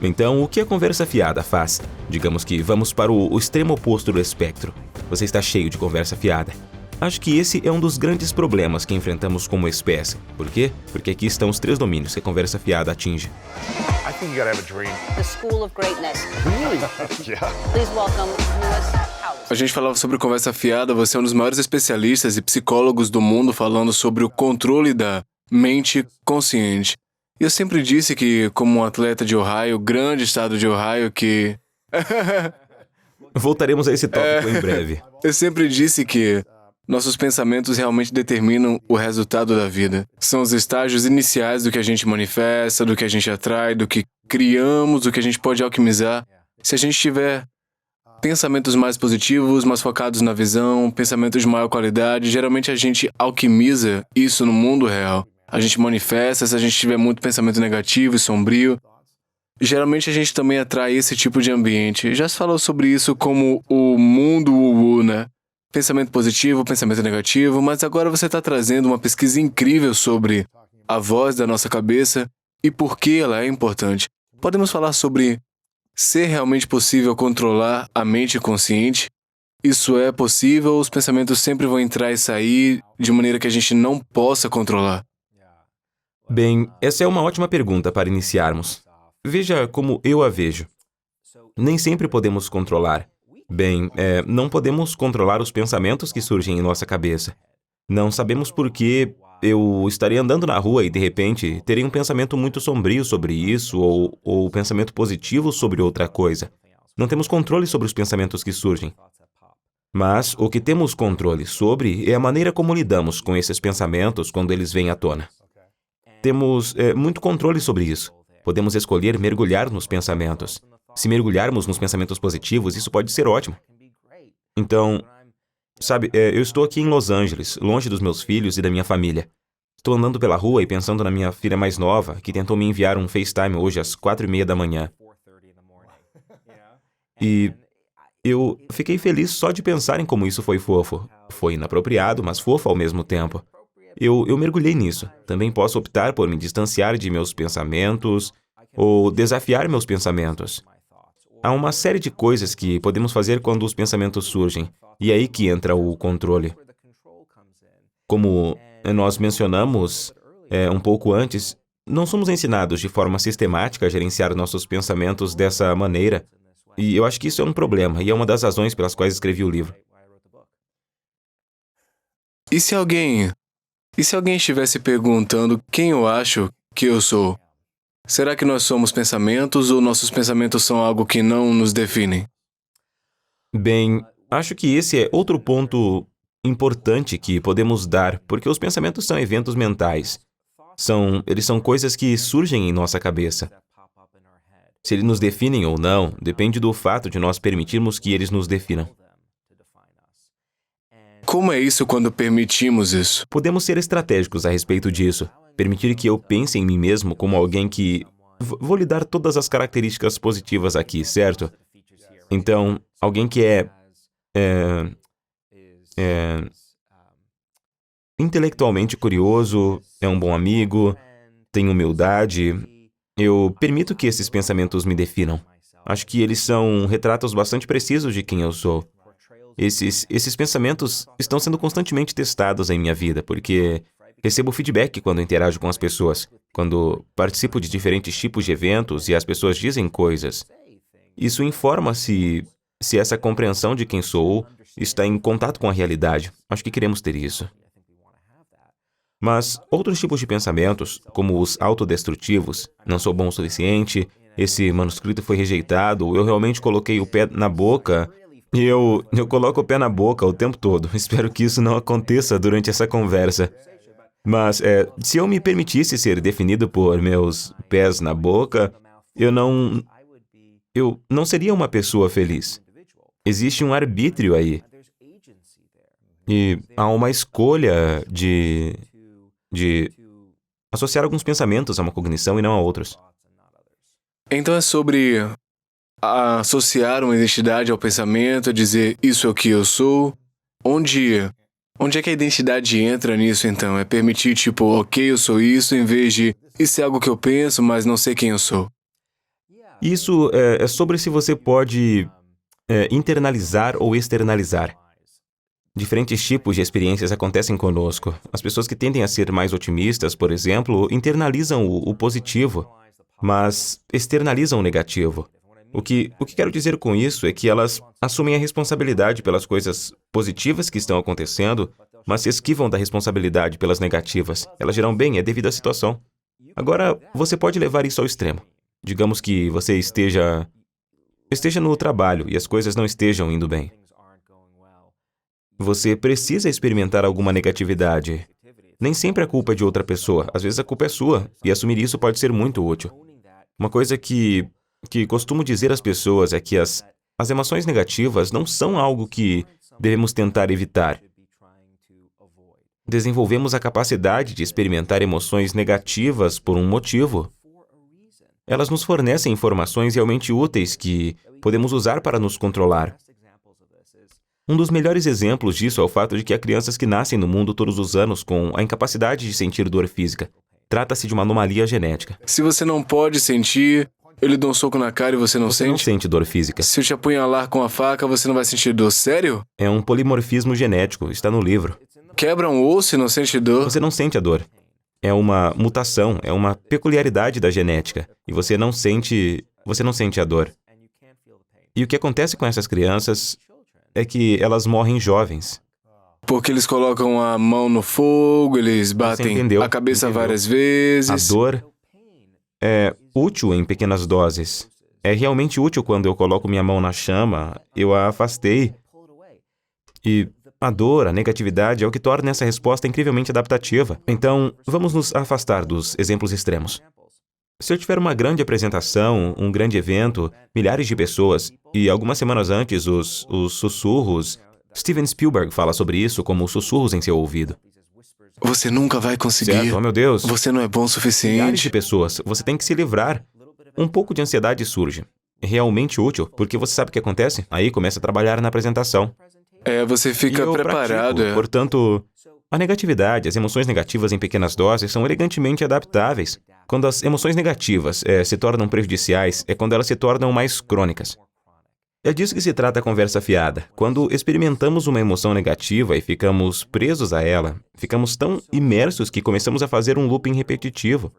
Então, o que a conversa fiada faz? Digamos que vamos para o extremo oposto do espectro. Você está cheio de conversa fiada. Acho que esse é um dos grandes problemas que enfrentamos como espécie. Por quê? Porque aqui estão os 3 domínios que a conversa fiada atinge. I think you gotta have a dream. The School of Greatness. Really? Yeah. Please welcome Lewis Howes. A gente falava sobre conversa fiada, você é um dos maiores especialistas e psicólogos do mundo falando sobre o controle da mente consciente. E eu sempre disse que, como um atleta de Ohio, grande estado de Ohio, que... Voltaremos a esse tópico em breve. Eu sempre disse que nossos pensamentos realmente determinam o resultado da vida. São os estágios iniciais do que a gente manifesta, do que a gente atrai, do que criamos, do que a gente pode alquimizar. Se a gente tiver pensamentos mais positivos, mais focados na visão, pensamentos de maior qualidade, geralmente a gente alquimiza isso no mundo real. A gente manifesta, se a gente tiver muito pensamento negativo e sombrio, geralmente a gente também atrai esse tipo de ambiente. Já se falou sobre isso como o mundo wu-wu, né? Pensamento positivo, pensamento negativo, mas agora você está trazendo uma pesquisa incrível sobre a voz da nossa cabeça e por que ela é importante. Podemos falar sobre ser realmente possível controlar a mente consciente? Isso é possível ou os pensamentos sempre vão entrar e sair de maneira que a gente não possa controlar? Bem, essa é uma ótima pergunta para iniciarmos. Veja como eu a vejo. Nem sempre podemos controlar. Bem, não podemos controlar os pensamentos que surgem em nossa cabeça. Não sabemos por que eu estarei andando na rua e, de repente, terei um pensamento muito sombrio sobre isso ou pensamento positivo sobre outra coisa. Não temos controle sobre os pensamentos que surgem. Mas o que temos controle sobre é a maneira como lidamos com esses pensamentos quando eles vêm à tona. Temos muito controle sobre isso. Podemos escolher mergulhar nos pensamentos. Se mergulharmos nos pensamentos positivos, isso pode ser ótimo. Então, sabe, eu estou aqui em Los Angeles, longe dos meus filhos e da minha família. Estou andando pela rua e pensando na minha filha mais nova, que tentou me enviar um FaceTime hoje às 4:30 da manhã. E eu fiquei feliz só de pensar em como isso foi fofo. Foi inapropriado, mas fofo ao mesmo tempo. Eu mergulhei nisso. Também posso optar por me distanciar de meus pensamentos ou desafiar meus pensamentos. Há uma série de coisas que podemos fazer quando os pensamentos surgem, e é aí que entra o controle. Como nós mencionamos um pouco antes, não somos ensinados de forma sistemática a gerenciar nossos pensamentos dessa maneira, e eu acho que isso é um problema, e é uma das razões pelas quais escrevi o livro. E se alguém estivesse perguntando quem eu acho que eu sou? Será que nós somos pensamentos ou nossos pensamentos são algo que não nos definem? Bem, acho que esse é outro ponto importante que podemos dar, porque os pensamentos são eventos mentais. Eles são coisas que surgem em nossa cabeça. Se eles nos definem ou não, depende do fato de nós permitirmos que eles nos definam. Como é isso quando permitimos isso? Podemos ser estratégicos a respeito disso. Permitir que eu pense em mim mesmo como alguém que... Vou lhe dar todas as características positivas aqui, certo? Então, alguém que é intelectualmente curioso, é um bom amigo, tem humildade. Eu permito que esses pensamentos me definam. Acho que eles são retratos bastante precisos de quem eu sou. Esses pensamentos estão sendo constantemente testados em minha vida, porque recebo feedback quando interajo com as pessoas, quando participo de diferentes tipos de eventos e as pessoas dizem coisas. Isso informa se essa compreensão de quem sou está em contato com a realidade. Acho que queremos ter isso. Mas outros tipos de pensamentos, como os autodestrutivos, não sou bom o suficiente, esse manuscrito foi rejeitado, eu realmente coloquei o pé na boca, e eu coloco o pé na boca o tempo todo. Espero que isso não aconteça durante essa conversa. Mas, se eu me permitisse ser definido por meus pés na boca, eu não seria uma pessoa feliz. Existe um arbítrio aí. E há uma escolha de associar alguns pensamentos a uma cognição e não a outros. Então é sobre associar uma identidade ao pensamento, dizer isso é o que eu sou. Onde é que a identidade entra nisso, então? É permitir, ok, eu sou isso, em vez de isso é algo que eu penso, mas não sei quem eu sou. Isso é sobre se você pode internalizar ou externalizar. Diferentes tipos de experiências acontecem conosco. As pessoas que tendem a ser mais otimistas, por exemplo, internalizam o positivo, mas externalizam o negativo. O que quero dizer com isso é que elas assumem a responsabilidade pelas coisas positivas que estão acontecendo, mas se esquivam da responsabilidade pelas negativas. Elas dirão, bem, é devido à situação. Agora, você pode levar isso ao extremo. Digamos que você esteja no trabalho e as coisas não estejam indo bem. Você precisa experimentar alguma negatividade. Nem sempre a culpa é de outra pessoa, às vezes a culpa é sua, e assumir isso pode ser muito útil. Uma coisa que costumo dizer às pessoas é que as emoções negativas não são algo que devemos tentar evitar. Desenvolvemos a capacidade de experimentar emoções negativas por um motivo. Elas nos fornecem informações realmente úteis que podemos usar para nos controlar. Um dos melhores exemplos disso é o fato de que há crianças que nascem no mundo todos os anos com a incapacidade de sentir dor física. Trata-se de uma anomalia genética. Se você não pode sentir, eu lhe dou um soco na cara e você não Você não sente? sente dor física. Se eu te apunhalar com a faca, você não vai sentir dor? Sério? É um polimorfismo genético, está no livro. Quebra um osso e não sente dor? Você não sente a dor. É uma mutação, é uma peculiaridade da genética. E você não sente a dor. E o que acontece com essas crianças é que elas morrem jovens. Porque eles colocam a mão no fogo, eles batem entendeu, a cabeça entendeu. várias A vezes. dor é útil em pequenas doses. É realmente útil quando eu coloco minha mão na chama, eu a afastei. E a dor, a negatividade é o que torna essa resposta incrivelmente adaptativa. Então, vamos nos afastar dos exemplos extremos. Se eu tiver uma grande apresentação, um grande evento, milhares de pessoas, e algumas semanas antes os sussurros, Steven Spielberg fala sobre isso como sussurros em seu ouvido. Você nunca vai conseguir. Certo? Oh, meu Deus. Você não é bom o Milhares de suficiente. pessoas, você tem que se livrar. Um pouco de ansiedade surge. É realmente útil, porque você sabe o que acontece? Aí começa a trabalhar na apresentação. Você fica E eu preparado. pratico. Portanto, a negatividade, as emoções negativas em pequenas doses são elegantemente adaptáveis. Quando as emoções negativas se tornam prejudiciais, é quando elas se tornam mais crônicas. É disso que se trata a conversa fiada. Quando experimentamos uma emoção negativa e ficamos presos a ela, ficamos tão imersos que começamos a fazer um looping repetitivo.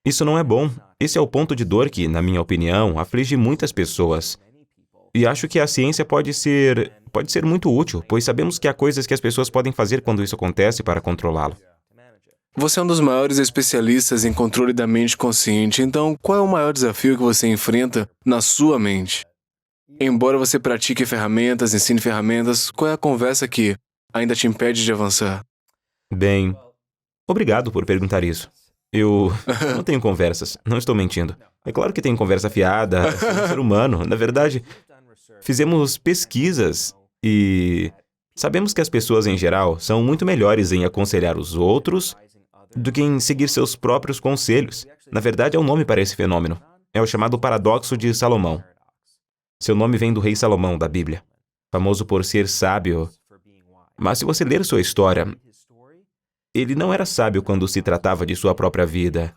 Isso não é bom. Esse é o ponto de dor que, na minha opinião, aflige muitas pessoas. E acho que a ciência pode ser muito útil, pois sabemos que há coisas que as pessoas podem fazer quando isso acontece para controlá-lo. Você é um dos maiores especialistas em controle da mente consciente, então qual é o maior desafio que você enfrenta na sua mente? Embora você pratique ferramentas, ensine ferramentas, qual é a conversa que ainda te impede de avançar? Bem, obrigado por perguntar isso. Eu não tenho conversas, não estou mentindo. É claro que tenho conversa fiada, sou um ser humano. Na verdade, fizemos pesquisas e sabemos que as pessoas em geral são muito melhores em aconselhar os outros do que em seguir seus próprios conselhos. Na verdade, é um nome para esse fenômeno. É o chamado paradoxo de Salomão. Seu nome vem do rei Salomão, da Bíblia, famoso por ser sábio. Mas se você ler sua história, ele não era sábio quando se tratava de sua própria vida.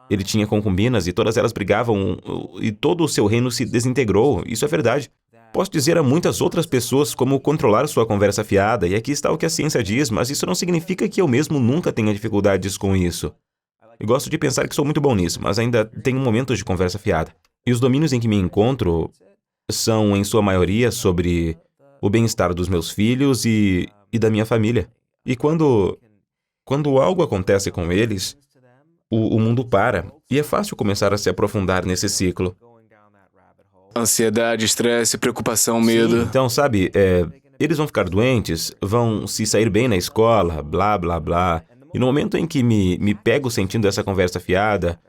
Ele tinha concubinas e todas elas brigavam e todo o seu reino se desintegrou. Isso é verdade. Posso dizer a muitas outras pessoas como controlar sua conversa fiada, e aqui está o que a ciência diz, mas isso não significa que eu mesmo nunca tenha dificuldades com isso. Eu gosto de pensar que sou muito bom nisso, mas ainda tenho momentos de conversa fiada. E os domínios em que me encontro são, em sua maioria, sobre o bem-estar dos meus filhos e da minha família. E quando algo acontece com eles, o mundo para, e é fácil começar a se aprofundar nesse ciclo. Ansiedade, estresse, preocupação, medo. Sim, então, sabe, eles vão ficar doentes, vão se sair bem na escola, blá, blá, blá. E no momento em que me pego sentindo essa conversa fiada,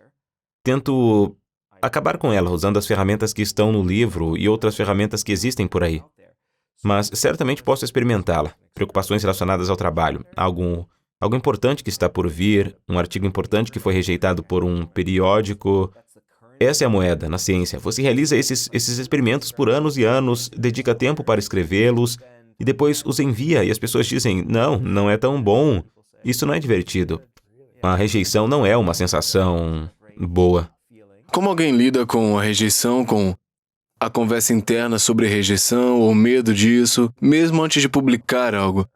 tento acabar com ela usando as ferramentas que estão no livro e outras ferramentas que existem por aí. Mas certamente posso experimentá-la. Preocupações relacionadas ao trabalho, algo importante que está por vir, um artigo importante que foi rejeitado por um periódico. Essa é a moeda na ciência. Você realiza esses experimentos por anos e anos, dedica tempo para escrevê-los e depois os envia e as pessoas dizem, não é tão bom, isso não é divertido. A rejeição não é uma sensação boa. Como alguém lida com a rejeição, com a conversa interna sobre rejeição ou medo disso, mesmo antes de publicar algo?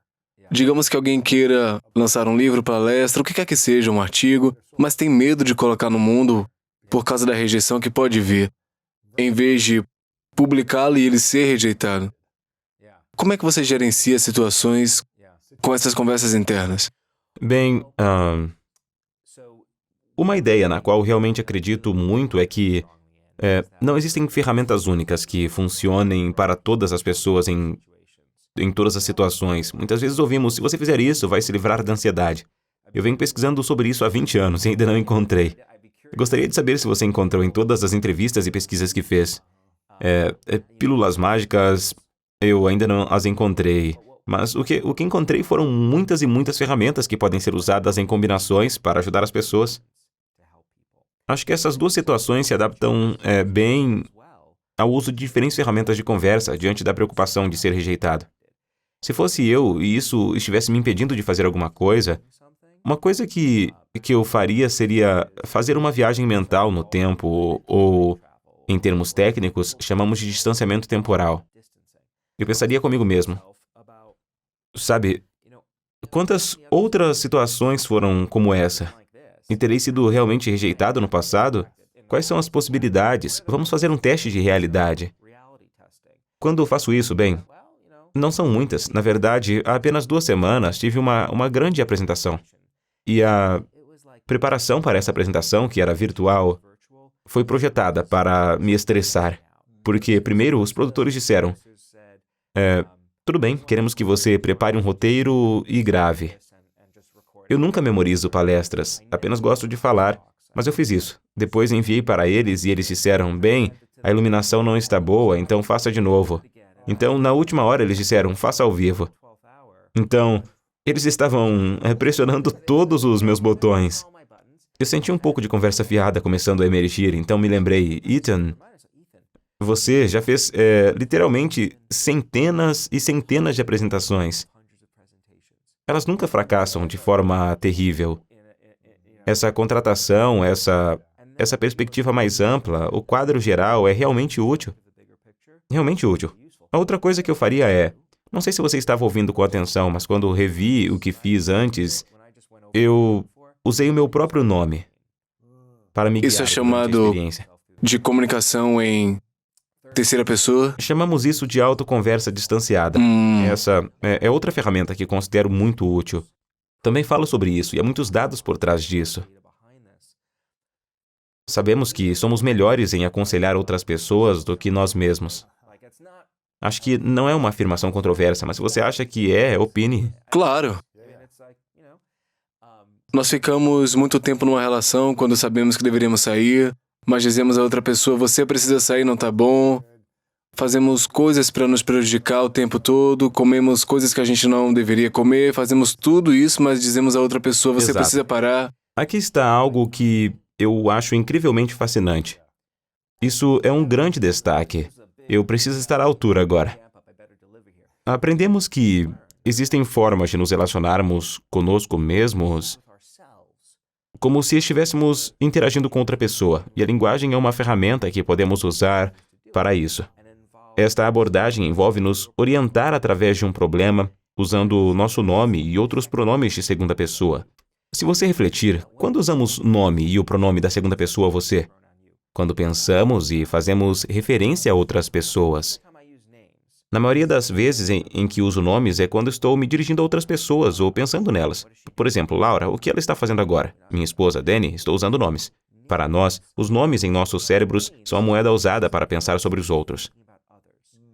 Digamos que alguém queira lançar um livro, palestra, o que quer que seja, um artigo, mas tem medo de colocar no mundo por causa da rejeição que pode vir, em vez de publicá-lo e ele ser rejeitado. Como é que você gerencia situações com essas conversas internas? Bem, uma ideia na qual realmente acredito muito é que não existem ferramentas únicas que funcionem para todas as pessoas em todas as situações. Muitas vezes ouvimos, se você fizer isso, vai se livrar da ansiedade. Eu venho pesquisando sobre isso há 20 anos e ainda não encontrei. Gostaria de saber se você encontrou em todas as entrevistas e pesquisas que fez. Pílulas mágicas, eu ainda não as encontrei. Mas o que encontrei foram muitas e muitas ferramentas que podem ser usadas em combinações para ajudar as pessoas. Acho que essas duas situações se adaptam bem ao uso de diferentes ferramentas de conversa diante da preocupação de ser rejeitado. Se fosse eu e isso estivesse me impedindo de fazer alguma coisa, uma coisa que eu faria seria fazer uma viagem mental no tempo, ou, em termos técnicos, chamamos de distanciamento temporal. Eu pensaria comigo mesmo, sabe, quantas outras situações foram como essa? E terei sido realmente rejeitado no passado? Quais são as possibilidades? Vamos fazer um teste de realidade. Quando faço isso, bem, não são muitas. Na verdade, há apenas 2 semanas tive uma grande apresentação. E a preparação para essa apresentação, que era virtual, foi projetada para me estressar. Porque, primeiro, os produtores disseram, tudo bem, queremos que você prepare um roteiro e grave. Eu nunca memorizo palestras, apenas gosto de falar, mas eu fiz isso. Depois enviei para eles e eles disseram, bem, a iluminação não está boa, então faça de novo. Então, na última hora, eles disseram, faça ao vivo. Então, eles estavam pressionando todos os meus botões. Eu senti um pouco de conversa fiada começando a emergir, então me lembrei, Ethan, você já fez, literalmente, centenas e centenas de apresentações. Elas nunca fracassam de forma terrível. Essa contratação, essa perspectiva mais ampla, o quadro geral é realmente útil. Realmente útil. A outra coisa que eu faria não sei se você estava ouvindo com atenção, mas quando revi o que fiz antes, eu usei o meu próprio nome para me guiar Isso é durante a chamado experiência. de comunicação em terceira pessoa? Chamamos isso de autoconversa distanciada. Essa é outra ferramenta que considero muito útil. Também falo sobre isso e há muitos dados por trás disso. Sabemos que somos melhores em aconselhar outras pessoas do que nós mesmos. Acho que não é uma afirmação controversa, mas se você acha que opine. Claro. Nós ficamos muito tempo numa relação quando sabemos que deveríamos sair, mas dizemos a outra pessoa, você precisa sair, não tá bom. Fazemos coisas para nos prejudicar o tempo todo, comemos coisas que a gente não deveria comer, fazemos tudo isso, mas dizemos a outra pessoa, você Exato. precisa parar. Aqui está algo que eu acho incrivelmente fascinante. Isso é um grande destaque. Eu preciso estar à altura agora. Aprendemos que existem formas de nos relacionarmos conosco mesmos como se estivéssemos interagindo com outra pessoa, e a linguagem é uma ferramenta que podemos usar para isso. Esta abordagem envolve nos orientar através de um problema, usando o nosso nome e outros pronomes de segunda pessoa. Se você refletir, quando usamos nome e o pronome da segunda pessoa você? Quando pensamos e fazemos referência a outras pessoas. Na maioria das vezes em que uso nomes é quando estou me dirigindo a outras pessoas ou pensando nelas. Por exemplo, Laura, o que ela está fazendo agora? Minha esposa, Dani, estou usando nomes. Para nós, os nomes em nossos cérebros são a moeda usada para pensar sobre os outros.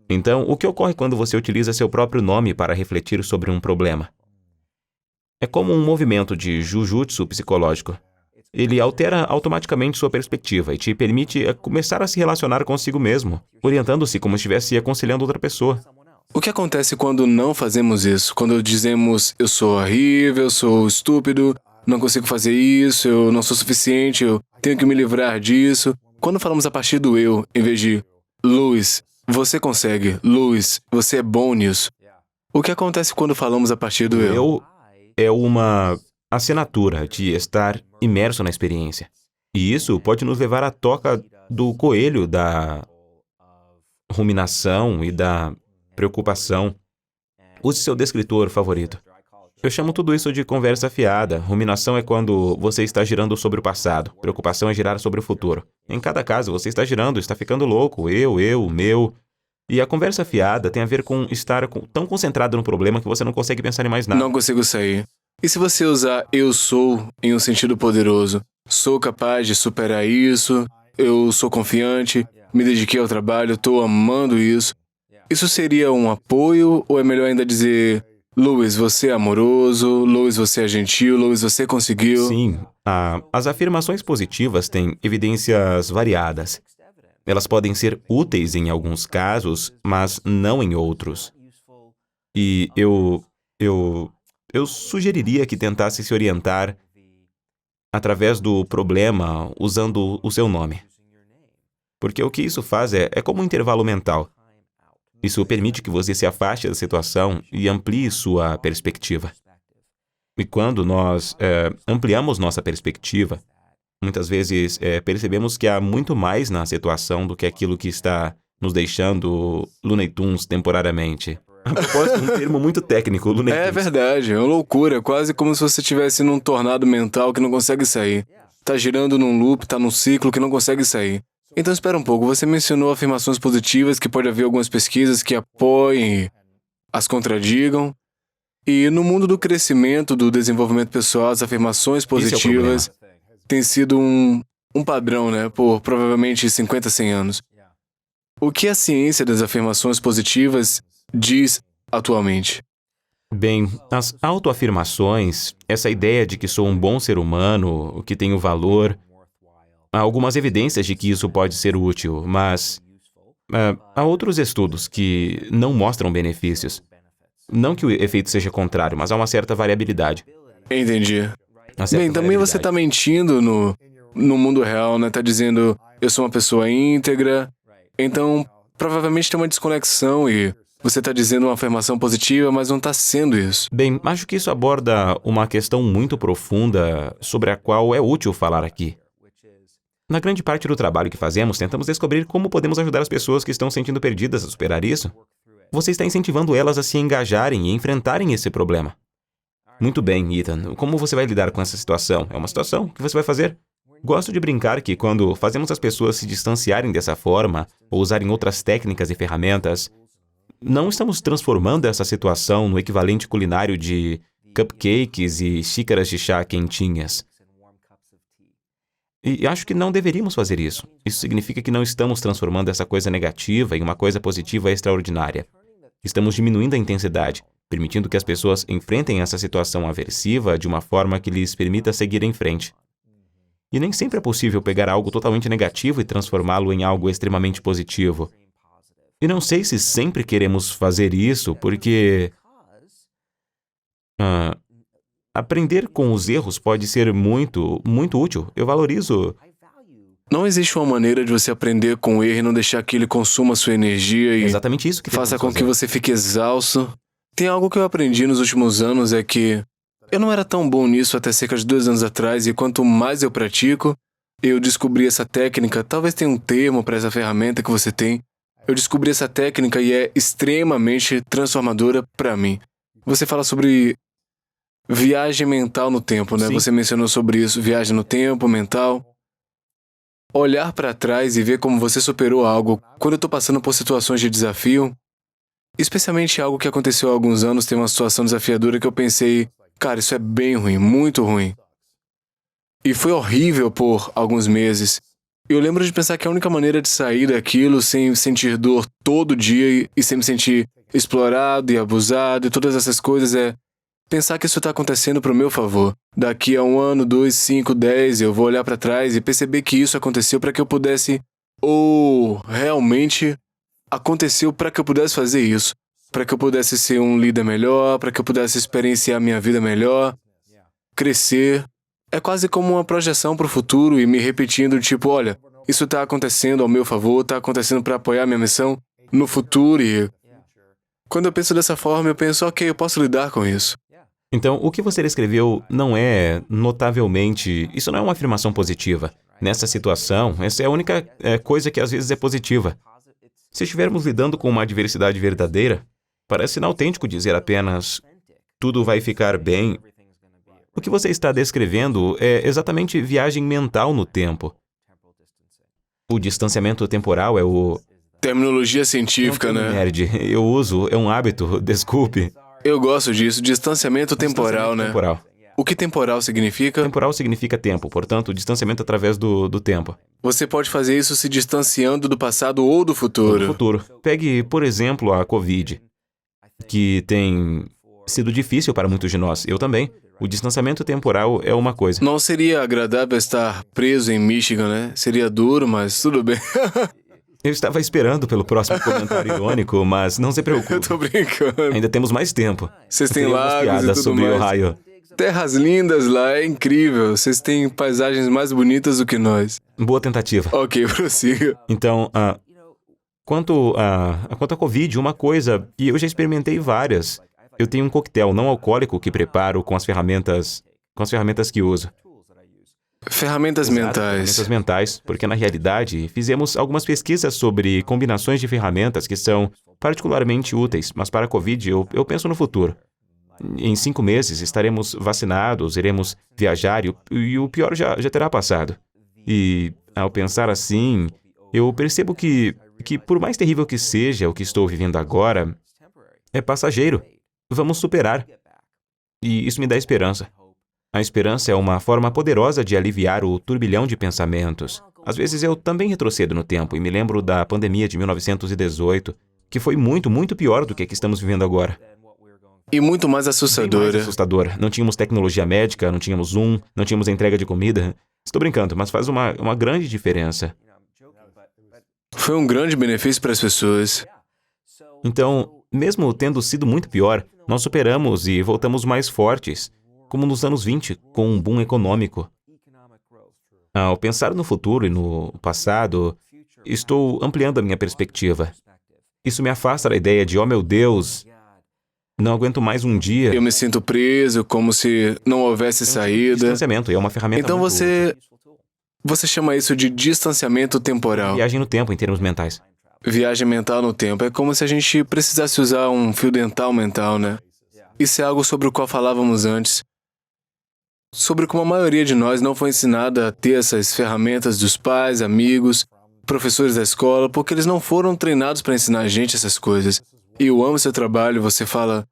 Então, o que ocorre quando você utiliza seu próprio nome para refletir sobre um problema? É como um movimento de jujutsu psicológico. Ele altera automaticamente sua perspectiva e te permite começar a se relacionar consigo mesmo, orientando-se como se estivesse aconselhando outra pessoa. O que acontece quando não fazemos isso? Quando dizemos, eu sou horrível, eu sou estúpido, não consigo fazer isso, eu não sou suficiente, eu tenho que me livrar disso. Quando falamos a partir do eu, em vez de, Louis, você consegue, Louis, você é bom nisso. O que acontece quando falamos a partir do eu? Eu é uma assinatura de estar imerso na experiência. E isso pode nos levar à toca do coelho da ruminação e da preocupação. Use seu descritor favorito. Eu chamo tudo isso de conversa fiada. Ruminação é quando você está girando sobre o passado. Preocupação é girar sobre o futuro. Em cada caso, você está girando, está ficando louco. Eu, meu. E a conversa fiada tem a ver com estar tão concentrado no problema que você não consegue pensar em mais nada. Não consigo sair. E se você usar eu sou em um sentido poderoso? Sou capaz de superar isso, eu sou confiante, me dediquei ao trabalho, estou amando isso. Isso seria um apoio ou é melhor ainda dizer, Louis, você é amoroso, Louis, você é gentil, Louis, você conseguiu? Sim, as afirmações positivas têm evidências variadas. Elas podem ser úteis em alguns casos, mas não em outros. E eu sugeriria que tentasse se orientar através do problema usando o seu nome. Porque o que isso faz é como um intervalo mental. Isso permite que você se afaste da situação e amplie sua perspectiva. E quando nós ampliamos nossa perspectiva, muitas vezes percebemos que há muito mais na situação do que aquilo que está nos deixando Looney Tunes temporariamente. A propósito, um termo muito técnico, Looney Tunes. É verdade, é uma loucura, quase como se você estivesse num tornado mental que não consegue sair. Tá girando num loop, tá num ciclo que não consegue sair. Então espera um pouco, você mencionou afirmações positivas, que pode haver algumas pesquisas que apoiem e as contradigam. E no mundo do crescimento, do desenvolvimento pessoal, as afirmações positivas têm sido um padrão, né, por provavelmente 50, 100 anos. O que a ciência das afirmações positivas diz atualmente? Bem, as autoafirmações, essa ideia de que sou um bom ser humano, que tenho valor, há algumas evidências de que isso pode ser útil, mas há outros estudos que não mostram benefícios. Não que o efeito seja contrário, mas há uma certa variabilidade. Entendi. Bem, também você está mentindo no mundo real, né? Tá dizendo, eu sou uma pessoa íntegra. Então, provavelmente tem uma desconexão e você está dizendo uma afirmação positiva, mas não está sendo isso. Bem, acho que isso aborda uma questão muito profunda sobre a qual é útil falar aqui. Na grande parte do trabalho que fazemos, tentamos descobrir como podemos ajudar as pessoas que estão sentindo perdidas a superar isso. Você está incentivando elas a se engajarem e enfrentarem esse problema. Muito bem, Ethan. Como você vai lidar com essa situação? É uma situação. O que você vai fazer? Gosto de brincar que quando fazemos as pessoas se distanciarem dessa forma, ou usarem outras técnicas e ferramentas, não estamos transformando essa situação no equivalente culinário de cupcakes e xícaras de chá quentinhas. E acho que não deveríamos fazer isso. Isso significa que não estamos transformando essa coisa negativa em uma coisa positiva extraordinária. Estamos diminuindo a intensidade, permitindo que as pessoas enfrentem essa situação aversiva de uma forma que lhes permita seguir em frente. E nem sempre é possível pegar algo totalmente negativo e transformá-lo em algo extremamente positivo. E não sei se sempre queremos fazer isso, porque aprender com os erros pode ser muito, muito útil. Eu valorizo. Não existe uma maneira de você aprender com o erro e não deixar que ele consuma sua energia e Exatamente isso que faça com fazer. que você fique exausto. Tem algo que eu aprendi nos últimos anos é que eu não era tão bom nisso até cerca de 2 anos atrás e quanto mais eu pratico, eu descobri essa técnica. Talvez tenha um termo para essa ferramenta que você tem. Eu descobri essa técnica e é extremamente transformadora para mim. Você fala sobre viagem mental no tempo, né? Sim. Você mencionou sobre isso, viagem no tempo, mental. Olhar para trás e ver como você superou algo. Quando eu tô passando por situações de desafio, especialmente algo que aconteceu há alguns anos, tem uma situação desafiadora que eu pensei, cara, isso é bem ruim, muito ruim. E foi horrível por alguns meses. Eu lembro de pensar que a única maneira de sair daquilo sem sentir dor todo dia e sem me sentir explorado e abusado e todas essas coisas é pensar que isso está acontecendo para o meu favor. Daqui a 1 ano, 2, 5, 10, eu vou olhar para trás e perceber que isso aconteceu para que eu pudesse... realmente aconteceu para que eu pudesse fazer isso. Para que eu pudesse ser um líder melhor, para que eu pudesse experienciar minha vida melhor, crescer. É quase como uma projeção para o futuro e me repetindo, tipo, olha, isso está acontecendo ao meu favor, está acontecendo para apoiar minha missão no futuro e... Quando eu penso dessa forma, eu penso, ok, eu posso lidar com isso. Então, o que você descreveu não é notavelmente... Isso não é uma afirmação positiva. Nessa situação, essa é a única coisa que às vezes é positiva. Se estivermos lidando com uma adversidade verdadeira, parece inautêntico dizer apenas tudo vai ficar bem. O que você está descrevendo é exatamente viagem mental no tempo. O distanciamento temporal é o... Terminologia científica, Não, né? nerd, eu uso, é um hábito, desculpe. Eu gosto disso, distanciamento temporal, Distanciamento né? temporal. O que temporal significa? Temporal significa tempo, portanto, distanciamento através do tempo. Você pode fazer isso se distanciando do passado ou do No futuro. futuro. Pegue, por exemplo, a Covid, que tem sido difícil para muitos de nós. Eu também. O distanciamento temporal é uma coisa. Não seria agradável estar preso em Michigan, né? Seria duro, mas tudo bem. Eu estava esperando pelo próximo comentário irônico, mas não se Eu preocupe. tô brincando. Ainda temos mais tempo. Vocês têm Teremos lagos e piadas tudo sobre mais. Ohio. Terras lindas lá, é incrível. Vocês têm paisagens mais bonitas do que nós. Boa tentativa. Ok, prossiga. Então, quanto à Covid, uma coisa, e eu já experimentei várias. Eu tenho um coquetel não alcoólico que preparo com as ferramentas que uso. Ferramentas Exato, mentais. Ferramentas mentais, porque na realidade fizemos algumas pesquisas sobre combinações de ferramentas que são particularmente úteis, mas para a Covid eu penso no futuro. Em 5 meses estaremos vacinados, iremos viajar e o pior já terá passado. E ao pensar assim, eu percebo que por mais terrível que seja o que estou vivendo agora, é passageiro. Vamos superar. E isso me dá esperança. A esperança é uma forma poderosa de aliviar o turbilhão de pensamentos. Às vezes eu também retrocedo no tempo e me lembro da pandemia de 1918, que foi muito, muito pior do que a que estamos vivendo agora. E muito mais Bem mais assustadora. assustador. Não tínhamos tecnologia médica, não tínhamos Zoom, não tínhamos entrega de comida. Estou brincando, mas faz uma grande diferença. Foi um grande benefício para as pessoas. Então, mesmo tendo sido muito pior, nós superamos e voltamos mais fortes, como nos anos 20, com um boom econômico. Ao pensar no futuro e no passado, estou ampliando a minha perspectiva. Isso me afasta da ideia de, oh meu Deus, não aguento mais um dia. Eu me sinto preso, como se não houvesse saída. Distanciamento, e é uma ferramenta Então muito você chama isso de distanciamento temporal. viagem no tempo em termos mentais. Viagem mental no tempo. É como se a gente precisasse usar um fio dental mental, né? Isso é algo sobre o qual falávamos antes. Sobre como a maioria de nós não foi ensinada a ter essas ferramentas dos pais, amigos, professores da escola, porque eles não foram treinados para ensinar a gente essas coisas. E eu amo seu trabalho, você fala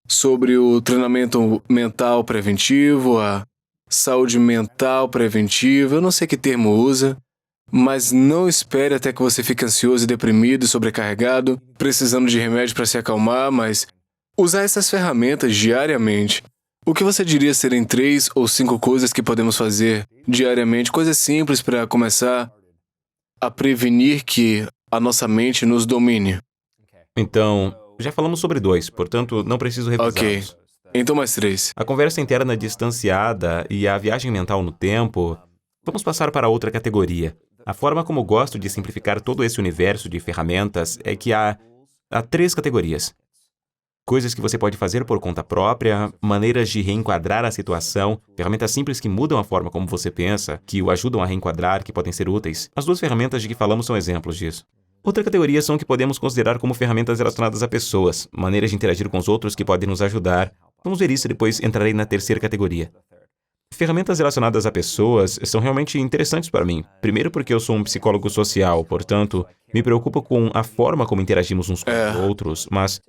sobre o treinamento mental preventivo, a saúde mental preventiva, eu não sei que termo usa, mas não espere até que você fique ansioso e deprimido e sobrecarregado, precisando de remédio para se acalmar, mas usar essas ferramentas diariamente. O que você diria serem 3 ou 5 coisas que podemos fazer diariamente, coisas simples para começar a prevenir que a nossa mente nos domine? Então, já falamos sobre 2, portanto, não preciso revisá-los. Ok. Então mais 3. A conversa interna distanciada e a viagem mental no tempo. Vamos passar para outra categoria. A forma como gosto de simplificar todo esse universo de ferramentas é que há 3 categorias. Coisas que você pode fazer por conta própria, maneiras de reenquadrar a situação, ferramentas simples que mudam a forma como você pensa, que o ajudam a reenquadrar, que podem ser úteis. As 2 ferramentas de que falamos são exemplos disso. Outra categoria são o que podemos considerar como ferramentas relacionadas a pessoas, maneiras de interagir com os outros que podem nos ajudar. Vamos ver isso e depois entrarei na 3ª categoria. Ferramentas relacionadas a pessoas são realmente interessantes para mim. Primeiro porque eu sou um psicólogo social, portanto, me preocupo com a forma como interagimos uns com os outros, mas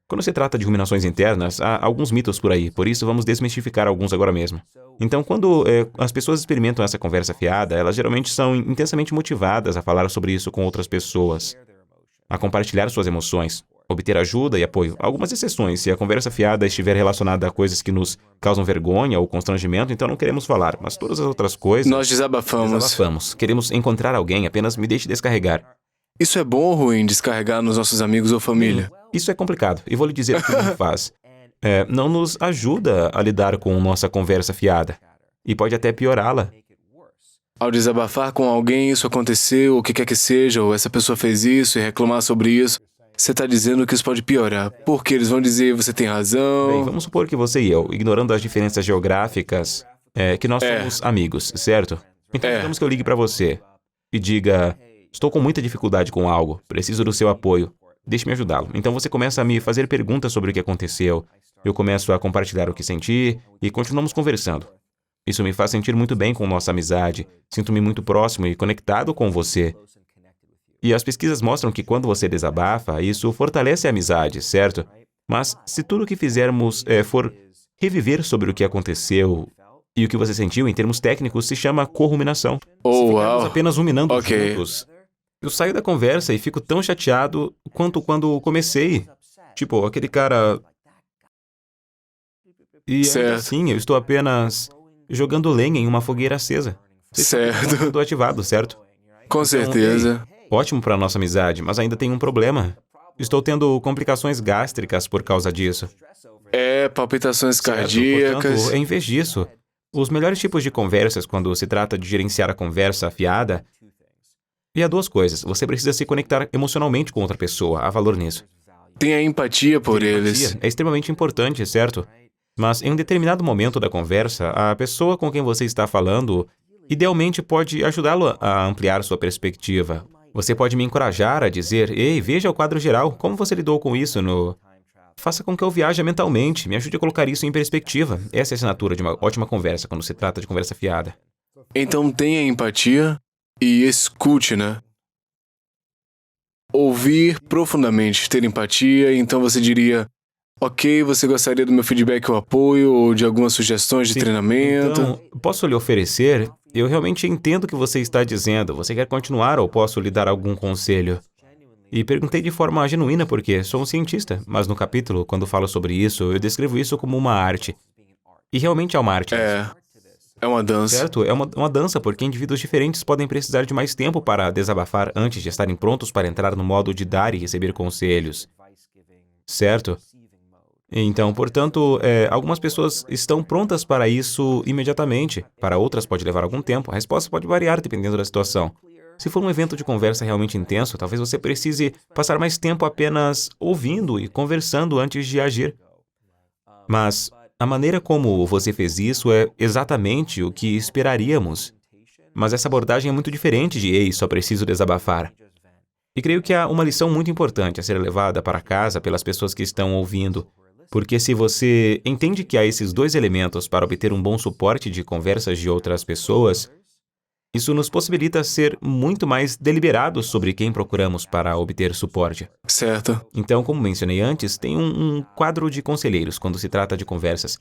quando se trata de ruminações internas, há alguns mitos por aí, por isso vamos desmistificar alguns agora mesmo. Então, quando as pessoas experimentam essa conversa fiada, elas geralmente são intensamente motivadas a falar sobre isso com outras pessoas, a compartilhar suas emoções, obter ajuda e apoio. Algumas exceções, se a conversa fiada estiver relacionada a coisas que nos causam vergonha ou constrangimento, então não queremos falar, mas todas as outras coisas... Nós desabafamos. Queremos encontrar alguém, apenas me deixe descarregar. Isso é bom ou ruim, descarregar nos nossos amigos ou família? Isso é complicado, e vou lhe dizer o que não faz. Não nos ajuda a lidar com nossa conversa fiada, e pode até piorá-la. Ao desabafar com alguém, isso aconteceu, o que quer que seja, ou essa pessoa fez isso e reclamar sobre isso, você está dizendo que isso pode piorar, porque eles vão dizer você tem razão. Bem, vamos supor que você e eu, ignorando as diferenças geográficas, que nós somos amigos, certo? Então, digamos que eu ligue para você e diga: estou com muita dificuldade com algo, preciso do seu apoio. Deixe-me ajudá-lo. Então você começa a me fazer perguntas sobre o que aconteceu. Eu começo a compartilhar o que senti e continuamos conversando. Isso me faz sentir muito bem com nossa amizade. Sinto-me muito próximo e conectado com você. E as pesquisas mostram que quando você desabafa, isso fortalece a amizade, certo? Mas se tudo o que fizermos for reviver sobre o que aconteceu e o que você sentiu, em termos técnicos, se chama corruminação. Oh, Se ficarmos uau. apenas ruminando Ok. juntos, eu saio da conversa e fico tão chateado quanto quando comecei. Tipo, aquele cara... E ainda Certo. assim, eu estou apenas jogando lenha em uma fogueira acesa. Certo. Estou ativado, certo? Com certeza. Ótimo para nossa amizade, mas ainda tem um problema. Estou tendo complicações gástricas por causa disso. Palpitações Certo? cardíacas. Portanto, em vez disso, os melhores tipos de conversas quando se trata de gerenciar a conversa afiada, e há duas coisas. Você precisa se conectar emocionalmente com outra pessoa. Há valor nisso. Tem a empatia por eles. Empatia é extremamente importante, certo? Mas em um determinado momento da conversa, a pessoa com quem você está falando idealmente pode ajudá-lo a ampliar sua perspectiva. Você pode me encorajar a dizer: ei, veja o quadro geral, como você lidou com isso no... Faça com que eu viaje mentalmente, me ajude a colocar isso em perspectiva. Essa é a assinatura de uma ótima conversa quando se trata de conversa fiada. Então tenha empatia e escute, né? Ouvir profundamente, ter empatia, então você diria: ok, você gostaria do meu feedback ou apoio, ou de algumas sugestões de Sim. treinamento? Então, posso lhe oferecer? Eu realmente entendo o que você está dizendo. Você quer continuar ou posso lhe dar algum conselho? E perguntei de forma genuína porque sou um cientista, mas no capítulo, quando falo sobre isso, eu descrevo isso como uma arte. E realmente é uma arte. É uma dança. Certo? É uma dança porque indivíduos diferentes podem precisar de mais tempo para desabafar antes de estarem prontos para entrar no modo de dar e receber conselhos. Certo? Então, portanto, algumas pessoas estão prontas para isso imediatamente. Para outras pode levar algum tempo. A resposta pode variar dependendo da situação. Se for um evento de conversa realmente intenso, talvez você precise passar mais tempo apenas ouvindo e conversando antes de agir. Mas a maneira como você fez isso é exatamente o que esperaríamos. Mas essa abordagem é muito diferente de "ei, só preciso desabafar". E creio que há uma lição muito importante a ser levada para casa pelas pessoas que estão ouvindo. Porque se você entende que há esses dois elementos para obter um bom suporte de conversas de outras pessoas, isso nos possibilita ser muito mais deliberados sobre quem procuramos para obter suporte. Certo. Então, como mencionei antes, tem um quadro de conselheiros quando se trata de conversas.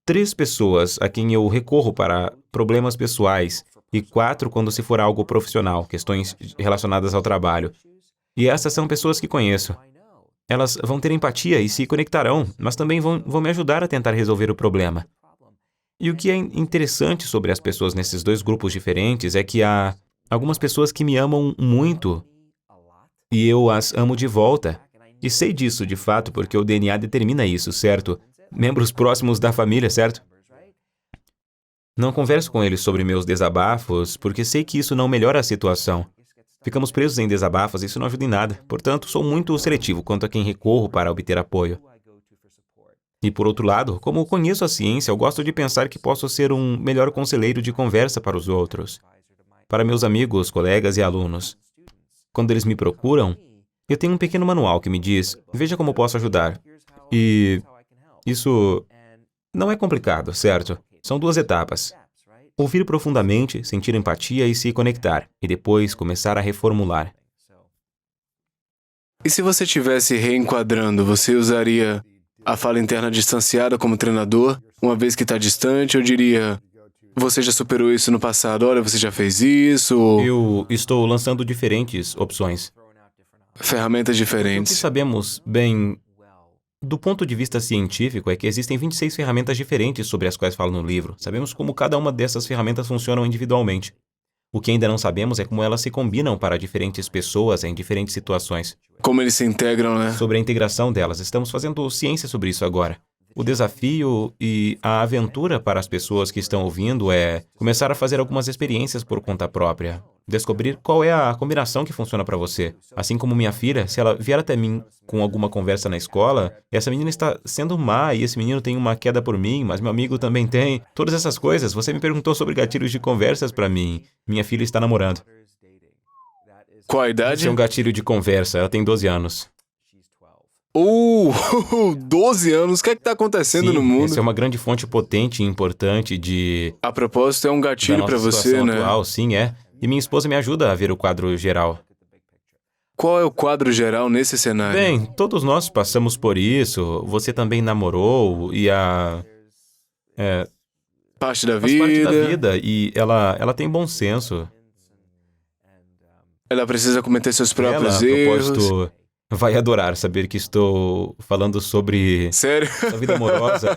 3 pessoas a quem eu recorro para problemas pessoais e 4 quando se for algo profissional, questões relacionadas ao trabalho. E essas são pessoas que conheço. Elas vão ter empatia e se conectarão, mas também vão me ajudar a tentar resolver o problema. E o que é interessante sobre as pessoas nesses dois grupos diferentes é que há algumas pessoas que me amam muito e eu as amo de volta. E sei disso de fato porque o DNA determina isso, certo? Membros próximos da família, certo? Não converso com eles sobre meus desabafos porque sei que isso não melhora a situação. Ficamos presos em desabafos e isso não ajuda em nada. Portanto, sou muito seletivo quanto a quem recorro para obter apoio. E por outro lado, como conheço a ciência, eu gosto de pensar que posso ser um melhor conselheiro de conversa para os outros, para meus amigos, colegas e alunos. Quando eles me procuram, eu tenho um pequeno manual que me diz: veja como posso ajudar. E isso não é complicado, certo? São 2 etapas. Ouvir profundamente, sentir empatia e se conectar, e depois começar a reformular. E se você estivesse reenquadrando, você usaria a fala interna distanciada como treinador, uma vez que está distante? Eu diria: você já superou isso no passado, olha, você já fez isso, ou Eu estou lançando diferentes opções. ferramentas O que diferentes. sabemos bem, do ponto de vista científico, é que existem 26 ferramentas diferentes sobre as quais falo no livro. Sabemos como cada uma dessas ferramentas funcionam individualmente. O que ainda não sabemos é como elas se combinam para diferentes pessoas em diferentes situações. Como eles se integram, né? Sobre a integração delas, estamos fazendo ciência sobre isso agora. o desafio e a aventura para as pessoas que estão ouvindo é começar a fazer algumas experiências por conta própria. Descobrir qual é a combinação que funciona para você. Assim como minha filha, se ela vier até mim com alguma conversa na escola, essa menina está sendo má e esse menino tem uma queda por mim, mas meu amigo também tem. Todas essas coisas. Você me perguntou sobre gatilhos de conversas para mim. Minha filha está namorando. Qual a Esse idade? é um gatilho de conversa. Ela tem 12 anos. 12 anos, o que é que tá acontecendo no mundo? Essa é uma grande fonte potente e importante de... A propósito, é um da gatilho nossa pra você, situação né? atual, sim, é. E minha esposa me ajuda a ver o quadro geral. Qual é o quadro geral nesse cenário? Bem, todos nós passamos por isso. Você também namorou e Parte da faz parte da vida. vida e ela tem bom senso. Ela precisa cometer seus próprios Ela, a erros. propósito, vai adorar saber que estou falando sobre Sério? a vida amorosa.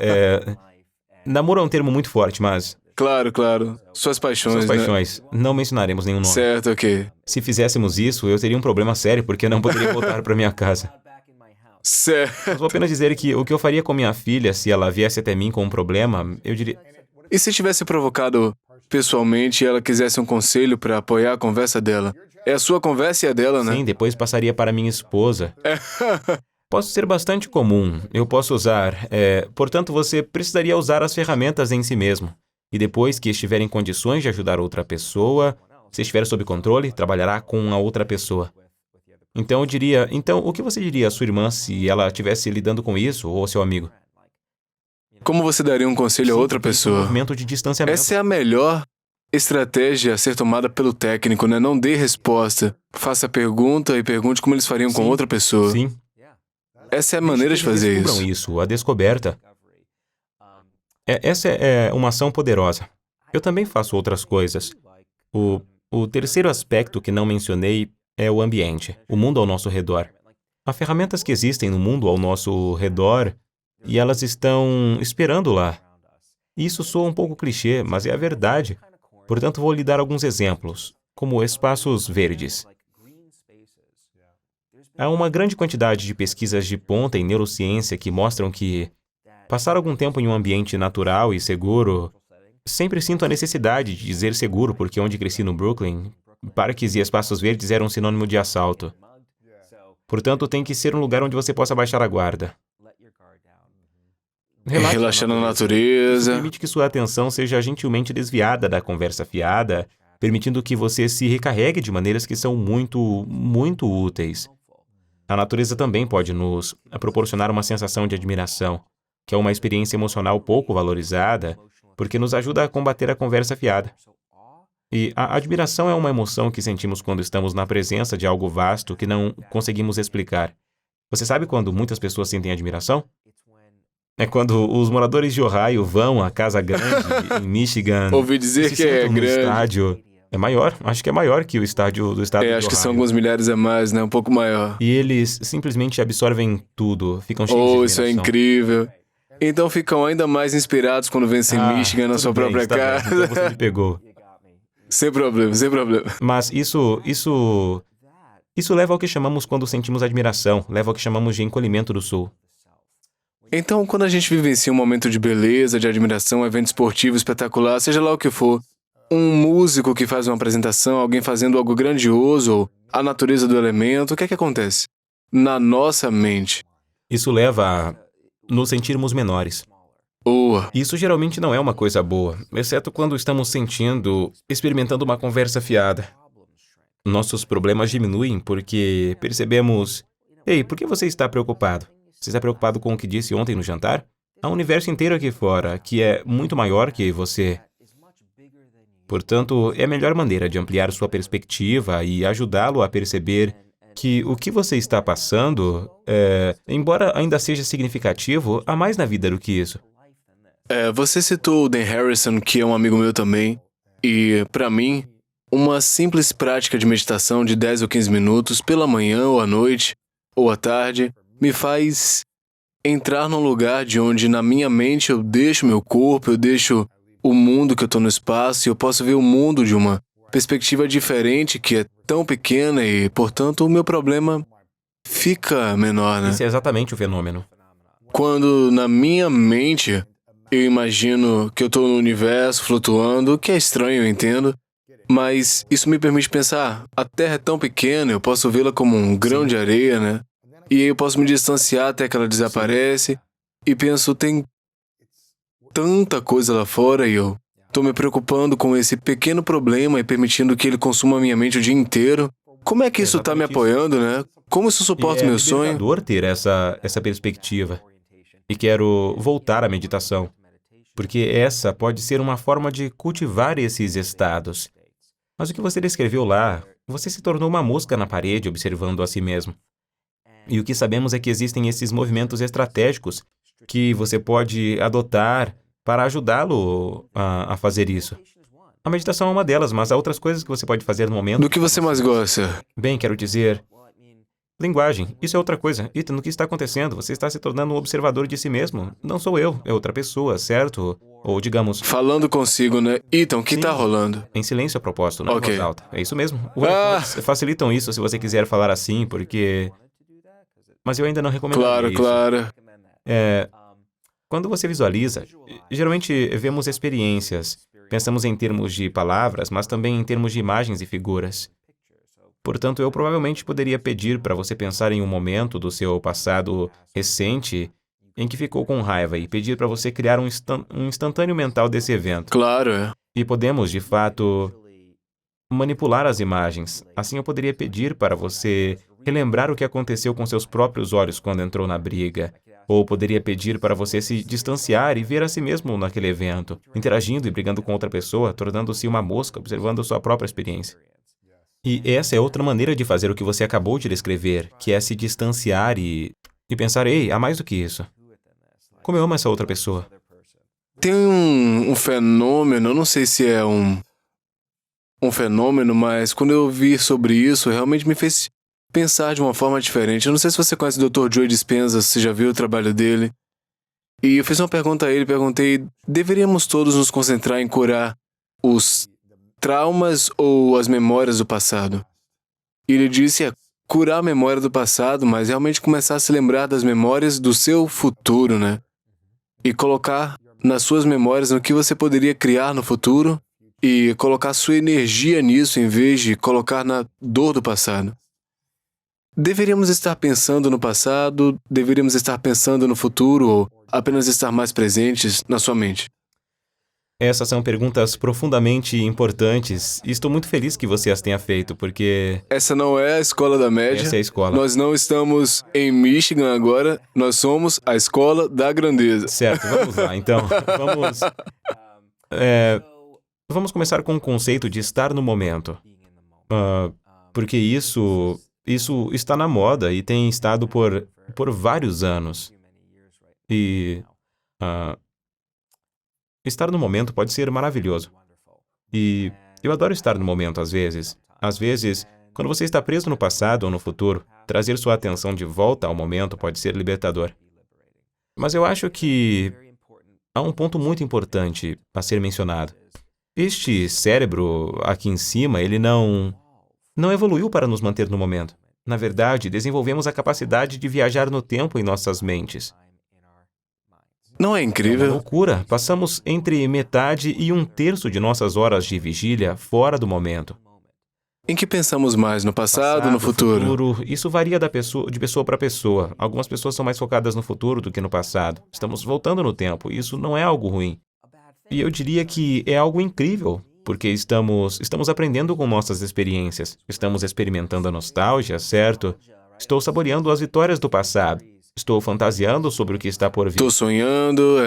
Namoro é um termo muito forte, mas Claro, claro. Suas paixões, suas né? paixões. Não mencionaremos nenhum nome. Certo, ok. Se fizéssemos isso, eu teria um problema sério, porque eu não poderia voltar para minha casa. Certo. Mas vou apenas dizer que o que eu faria com minha filha se ela viesse até mim com um problema, eu diria... E se tivesse provocado pessoalmente e ela quisesse um conselho pra apoiar a conversa dela? É a sua conversa e a dela, né? Sim, depois passaria para minha esposa. Posso ser bastante comum. Eu posso usar. Portanto, você precisaria usar as ferramentas em si mesmo. E depois que estiver em condições de ajudar outra pessoa, se estiver sob controle, trabalhará com a outra pessoa. Então eu diria, o que você diria à sua irmã se ela estivesse lidando com isso, ou ao seu amigo? Como você daria um conselho a outra Um pessoa? movimento de distanciamento. Essa é a melhor estratégia a ser tomada pelo técnico, né? Não dê resposta. Faça a pergunta e pergunte como eles fariam com Sim. outra pessoa. Sim. Essa é a maneira de fazer Descubram isso. isso, a descoberta. Essa é uma ação poderosa. Eu também faço outras coisas. O terceiro aspecto que não mencionei é o ambiente, o mundo ao nosso redor. Há ferramentas que existem no mundo ao nosso redor e elas estão esperando lá. Isso soa um pouco clichê, mas é a verdade. Portanto, vou lhe dar alguns exemplos, como espaços verdes. Há uma grande quantidade de pesquisas de ponta em neurociência que mostram que passar algum tempo em um ambiente natural e seguro... Sempre sinto a necessidade de dizer seguro, porque onde cresci no Brooklyn, parques e espaços verdes eram sinônimo de assalto. Portanto, tem que ser um lugar onde você possa baixar a guarda. Relaxar na Isso natureza. permite que sua atenção seja gentilmente desviada da conversa fiada, permitindo que você se recarregue de maneiras que são muito, muito úteis. A natureza também pode nos proporcionar uma sensação de admiração, que é uma experiência emocional pouco valorizada, porque nos ajuda a combater a conversa fiada. E a admiração é uma emoção que sentimos quando estamos na presença de algo vasto que não conseguimos explicar. Você sabe quando muitas pessoas sentem admiração? É quando os moradores de Ohio vão à Casa Grande, em Michigan, Ouvi dizer e se que é sentam no grande. estádio. É maior, acho que é maior que o estádio do estado de Acho que são Ohio. alguns milhares a mais, né? Um pouco maior. E eles simplesmente absorvem tudo, ficam cheios de Isso é admiração. incrível. Então ficam ainda mais inspirados quando vencem Michigan na tudo sua bem, própria está bem, casa. então você me pegou. Sem problema, sem problema. Mas isso leva ao que chamamos quando sentimos admiração, leva ao que chamamos de encolhimento do sul. Então, quando a gente vivencia um momento de beleza, de admiração, um evento esportivo espetacular, seja lá o que for, um músico que faz uma apresentação, alguém fazendo algo grandioso, ou a natureza do elemento, o que é que acontece? Na nossa mente. Isso leva a nos sentirmos menores. Isso geralmente não é uma coisa boa, exceto quando estamos experimentando uma conversa fiada. Nossos problemas diminuem porque percebemos... Ei, por que você está preocupado? Você está preocupado com o que disse ontem no jantar? Há um universo inteiro aqui fora, que é muito maior que você. Portanto, é a melhor maneira de ampliar sua perspectiva e ajudá-lo a perceber que o que você está passando, embora ainda seja significativo, há mais na vida do que isso. Você citou o Dan Harrison, que é um amigo meu também, e, para mim, uma simples prática de meditação de 10 ou 15 minutos, pela manhã ou à noite, ou à tarde, me faz entrar num lugar de onde, na minha mente, eu deixo meu corpo, eu deixo o mundo que eu estou no espaço, e eu posso ver o mundo de uma perspectiva diferente, que é tão pequena e, portanto, o meu problema fica menor, né? Esse é exatamente o fenômeno. quando na minha mente eu imagino que eu estou no universo flutuando, o que é estranho, eu entendo, mas isso me permite pensar, a Terra é tão pequena, eu posso vê-la como um grão de areia, né? E aí eu posso me distanciar até que ela desaparece, e penso, tem tanta coisa lá fora e eu estou me preocupando com esse pequeno problema e permitindo que ele consuma minha mente o dia inteiro. Como é que isso está me apoiando, né? Como isso suporta o meu sonho? É libertador ter essa perspectiva. E quero voltar à meditação, porque essa pode ser uma forma de cultivar esses estados. Mas o que você descreveu lá, você se tornou uma mosca na parede observando a si mesmo. E o que sabemos é que existem esses movimentos estratégicos que você pode adotar para ajudá-lo a fazer isso. A meditação é uma delas, mas há outras coisas que você pode fazer no momento. Do que você mais gosta? Bem, quero dizer, linguagem. Isso é outra coisa. Ethan, o que está acontecendo? Você está se tornando um observador de si mesmo. Não sou eu, é outra pessoa, certo? Ou, digamos... Falando consigo, né? Ethan, o que Sim. está rolando? Em silêncio a propósito, não em Ok. voz alta. É isso mesmo. Os iPods facilitam isso se você quiser falar assim, porque... Mas eu ainda não recomendaria Claro, isso. claro. Quando você visualiza, geralmente vemos experiências. Pensamos em termos de palavras, mas também em termos de imagens e figuras. Portanto, eu provavelmente poderia pedir para você pensar em um momento do seu passado recente em que ficou com raiva e pedir para você criar um instantâneo mental desse evento. Claro, é. E podemos, de fato, manipular as imagens. Assim eu poderia pedir para você relembrar o que aconteceu com seus próprios olhos quando entrou na briga. Ou poderia pedir para você se distanciar e ver a si mesmo naquele evento, interagindo e brigando com outra pessoa, tornando-se uma mosca, observando sua própria experiência. E essa é outra maneira de fazer o que você acabou de descrever, que é se distanciar e pensar, ei, há mais do que isso. Como eu amo essa outra pessoa. Tem um fenômeno, eu não sei se é um fenômeno, mas quando eu vi sobre isso, realmente me fez pensar de uma forma diferente. Eu não sei se você conhece o Dr. Joe Dispenza, se já viu o trabalho dele. E eu fiz uma pergunta a ele, perguntei, deveríamos todos nos concentrar em curar os traumas ou as memórias do passado? E ele disse, curar a memória do passado, mas realmente começar a se lembrar das memórias do seu futuro, né? E colocar nas suas memórias no que você poderia criar no futuro e colocar sua energia nisso em vez de colocar na dor do passado. Deveríamos estar pensando no passado, deveríamos estar pensando no futuro ou apenas estar mais presentes na sua mente? Essas são perguntas profundamente importantes e estou muito feliz que você as tenha feito, porque Essa não é a escola da média. essa é a escola. Nós não estamos em Michigan agora, nós somos a escola da grandeza. Certo, vamos lá. Então, vamos começar com o conceito de estar no momento. Porque isso está na moda e tem estado por vários anos. E estar no momento pode ser maravilhoso. E eu adoro estar no momento às vezes. Às vezes, quando você está preso no passado ou no futuro, trazer sua atenção de volta ao momento pode ser libertador. Mas eu acho que há um ponto muito importante a ser mencionado. Este cérebro aqui em cima, ele não evoluiu para nos manter no momento. Na verdade, desenvolvemos a capacidade de viajar no tempo em nossas mentes. Não é É uma incrível? loucura. Passamos entre metade e um terço de nossas horas de vigília fora do momento. Em que pensamos mais, no passado ou no futuro? Isso varia de pessoa para pessoa. Algumas pessoas são mais focadas no futuro do que no passado. Estamos voltando no tempo. Isso não é algo ruim. E eu diria que é algo incrível, porque estamos aprendendo com nossas experiências. Estamos experimentando a nostalgia, certo? Estou saboreando as vitórias do passado. Estou fantasiando sobre o que está por vir. Tô sonhando,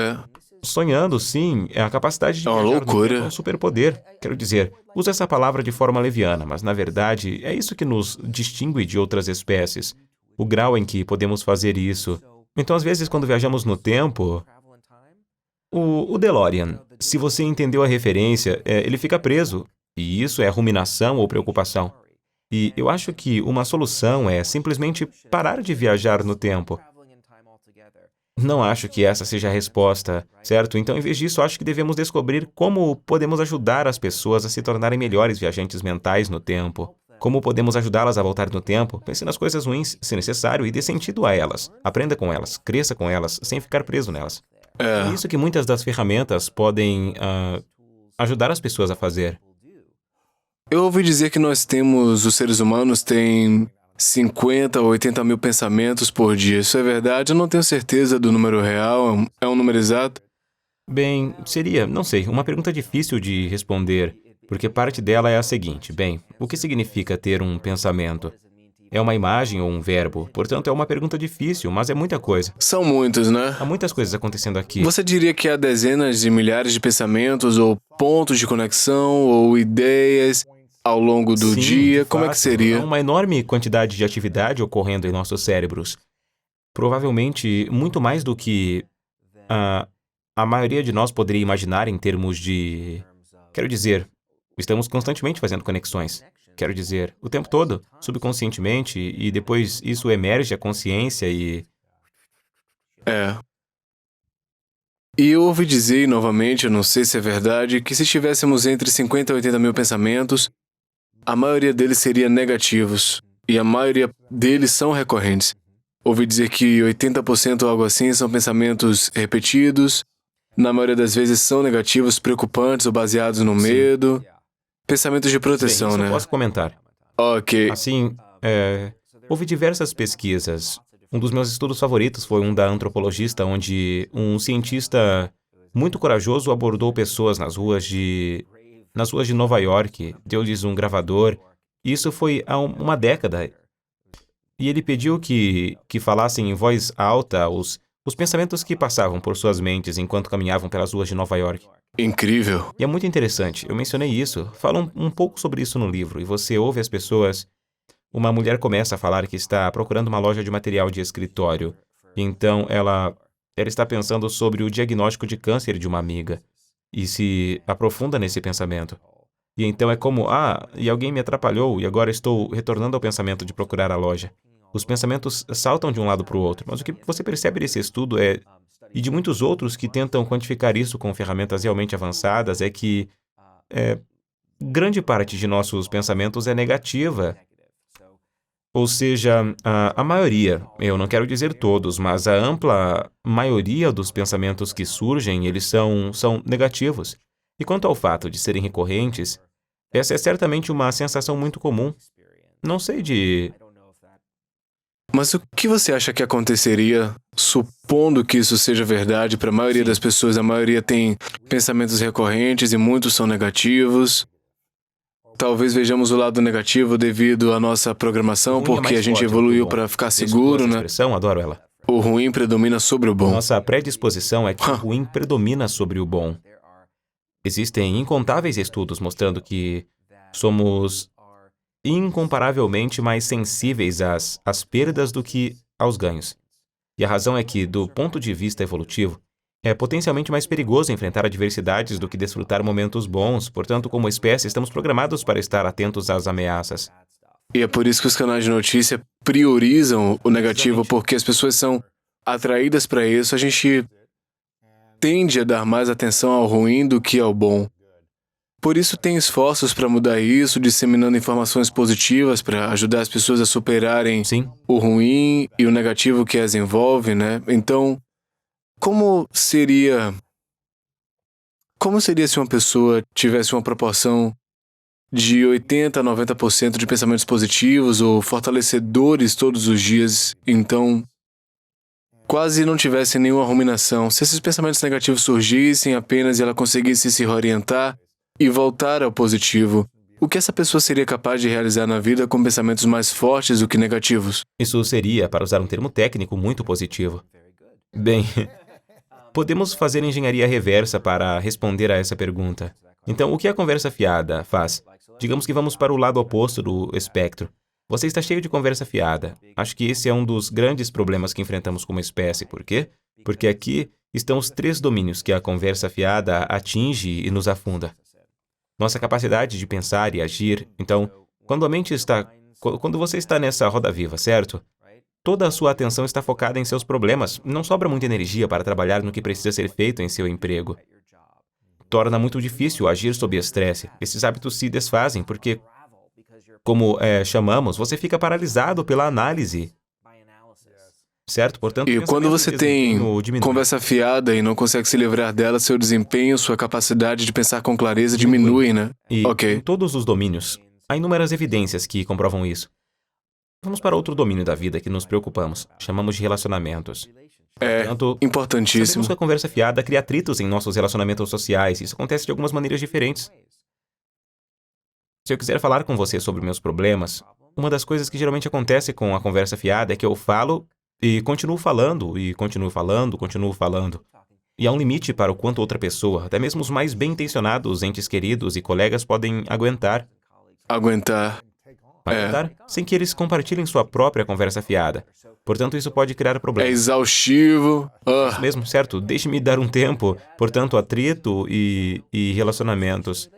Sonhando, sim, é a capacidade de É uma viajar no loucura. tempo, é um superpoder. Quero dizer, uso essa palavra de forma leviana, mas na verdade é isso que nos distingue de outras espécies. O grau em que podemos fazer isso. Então, às vezes, quando viajamos no tempo, o DeLorean, se você entendeu a referência, ele fica preso. E isso é ruminação ou preocupação. E eu acho que uma solução é simplesmente parar de viajar no tempo. Não acho que essa seja a resposta, certo? Então, em vez disso, acho que devemos descobrir como podemos ajudar as pessoas a se tornarem melhores viajantes mentais no tempo. Como podemos ajudá-las a voltar no tempo? Pense nas coisas ruins, se necessário, e dê sentido a elas. Aprenda com elas, cresça com elas, sem ficar preso nelas. É isso que muitas das ferramentas podem ajudar as pessoas a fazer. Eu ouvi dizer que os seres humanos têm 50 ou 80 mil pensamentos por dia. Isso é verdade? Eu não tenho certeza do número real. É um número exato? Bem, seria, não sei, uma pergunta difícil de responder, porque parte dela é a seguinte. Bem, o que significa ter um pensamento? É uma imagem ou um verbo? Portanto, é uma pergunta difícil, mas é muita coisa. São muitos, né? Há muitas coisas acontecendo aqui. Você diria que há dezenas de milhares de pensamentos, ou pontos de conexão, ou ideias ao longo do Sim, dia? de Como é que fato, seria? há uma enorme quantidade de atividade ocorrendo em nossos cérebros. Provavelmente muito mais do que a maioria de nós poderia imaginar em termos de... Quero dizer, estamos constantemente fazendo conexões. Quero dizer, o tempo todo, subconscientemente, e depois isso emerge à consciência e... E eu ouvi dizer, novamente, eu não sei se é verdade, que se tivéssemos entre 50 e 80 mil pensamentos, a maioria deles seria negativos. E a maioria deles são recorrentes. Ouvi dizer que 80% ou algo assim são pensamentos repetidos. Na maioria das vezes são negativos, preocupantes ou baseados no medo. Pensamentos de proteção, Bem, isso né? eu posso comentar. Ok. Assim, houve diversas pesquisas. Um dos meus estudos favoritos foi um da antropologista, onde um cientista muito corajoso abordou pessoas nas ruas de Nova York, deu-lhes um gravador. Isso foi há uma década. E ele pediu que falassem em voz alta os pensamentos que passavam por suas mentes enquanto caminhavam pelas ruas de Nova York. Incrível. E é muito interessante, eu mencionei isso, falo um pouco sobre isso no livro, e você ouve as pessoas... Uma mulher começa a falar que está procurando uma loja de material de escritório, e então ela está pensando sobre o diagnóstico de câncer de uma amiga, e se aprofunda nesse pensamento. E então é como, e alguém me atrapalhou, e agora estou retornando ao pensamento de procurar a loja. Os pensamentos saltam de um lado para o outro, mas o que você percebe desse estudo e de muitos outros que tentam quantificar isso com ferramentas realmente avançadas, é que grande parte de nossos pensamentos é negativa. Ou seja, a maioria, eu não quero dizer todos, mas a ampla maioria dos pensamentos que surgem, eles são negativos. E quanto ao fato de serem recorrentes, essa é certamente uma sensação muito comum. Não sei Mas o que você acha que aconteceria, supondo que isso seja verdade para a maioria das pessoas? A maioria tem pensamentos recorrentes e muitos são negativos. Talvez vejamos o lado negativo devido à nossa programação, porque a gente evoluiu para ficar seguro, né? Adoro ela. O ruim predomina sobre o bom. Nossa predisposição é que o ruim predomina sobre o bom. Existem incontáveis estudos mostrando que somos incomparavelmente mais sensíveis às perdas do que aos ganhos. E a razão é que, do ponto de vista evolutivo, é potencialmente mais perigoso enfrentar adversidades do que desfrutar momentos bons. Portanto, como espécie, estamos programados para estar atentos às ameaças. E é por isso que os canais de notícia priorizam o negativo, porque as pessoas são atraídas para isso. A gente tende a dar mais atenção ao ruim do que ao bom. Por isso tem esforços para mudar isso, disseminando informações positivas para ajudar as pessoas a superarem o ruim e o negativo que as envolve, né? Então, como seria se uma pessoa tivesse uma proporção de 80 a 90% de pensamentos positivos ou fortalecedores todos os dias, então quase não tivesse nenhuma ruminação? Se esses pensamentos negativos surgissem apenas e ela conseguisse se reorientar e voltar ao positivo, o que essa pessoa seria capaz de realizar na vida com pensamentos mais fortes do que negativos? Isso seria, para usar um termo técnico, muito positivo. Bem... Podemos fazer engenharia reversa para responder a essa pergunta. Então, o que a conversa fiada faz? Digamos que vamos para o lado oposto do espectro. Você está cheio de conversa fiada. Acho que esse é um dos grandes problemas que enfrentamos como espécie. Por quê? Porque aqui estão os 3 domínios que a conversa fiada atinge e nos afunda. Nossa capacidade de pensar e agir. Então, quando você está nessa roda viva, certo? Toda a sua atenção está focada em seus problemas. Não sobra muita energia para trabalhar no que precisa ser feito em seu emprego. Torna muito difícil agir sob estresse. Esses hábitos se desfazem porque como chamamos, você fica paralisado pela análise. Certo? Portanto, E o quando você pensamento tem de desempenho diminui. conversa fiada e não consegue se livrar dela, seu desempenho, sua capacidade de pensar com clareza diminui, né? E Ok. em todos os domínios, há inúmeras evidências que comprovam isso. Vamos para outro domínio da vida que nos preocupamos. Chamamos de relacionamentos. É Portanto, importantíssimo. sabemos que a conversa fiada cria atritos em nossos relacionamentos sociais. Isso acontece de algumas maneiras diferentes. Se eu quiser falar com você sobre meus problemas, uma das coisas que geralmente acontece com a conversa fiada é que eu falo e continuo falando, e continuo falando, continuo falando. E há um limite para o quanto outra pessoa, até mesmo os mais bem-intencionados entes queridos e colegas podem aguentar, Aguentar. sem que eles compartilhem sua própria conversa fiada. Portanto, isso pode criar É problemas. exaustivo. Isso mesmo, certo? Deixe-me dar um tempo. Portanto, atrito e relacionamentos.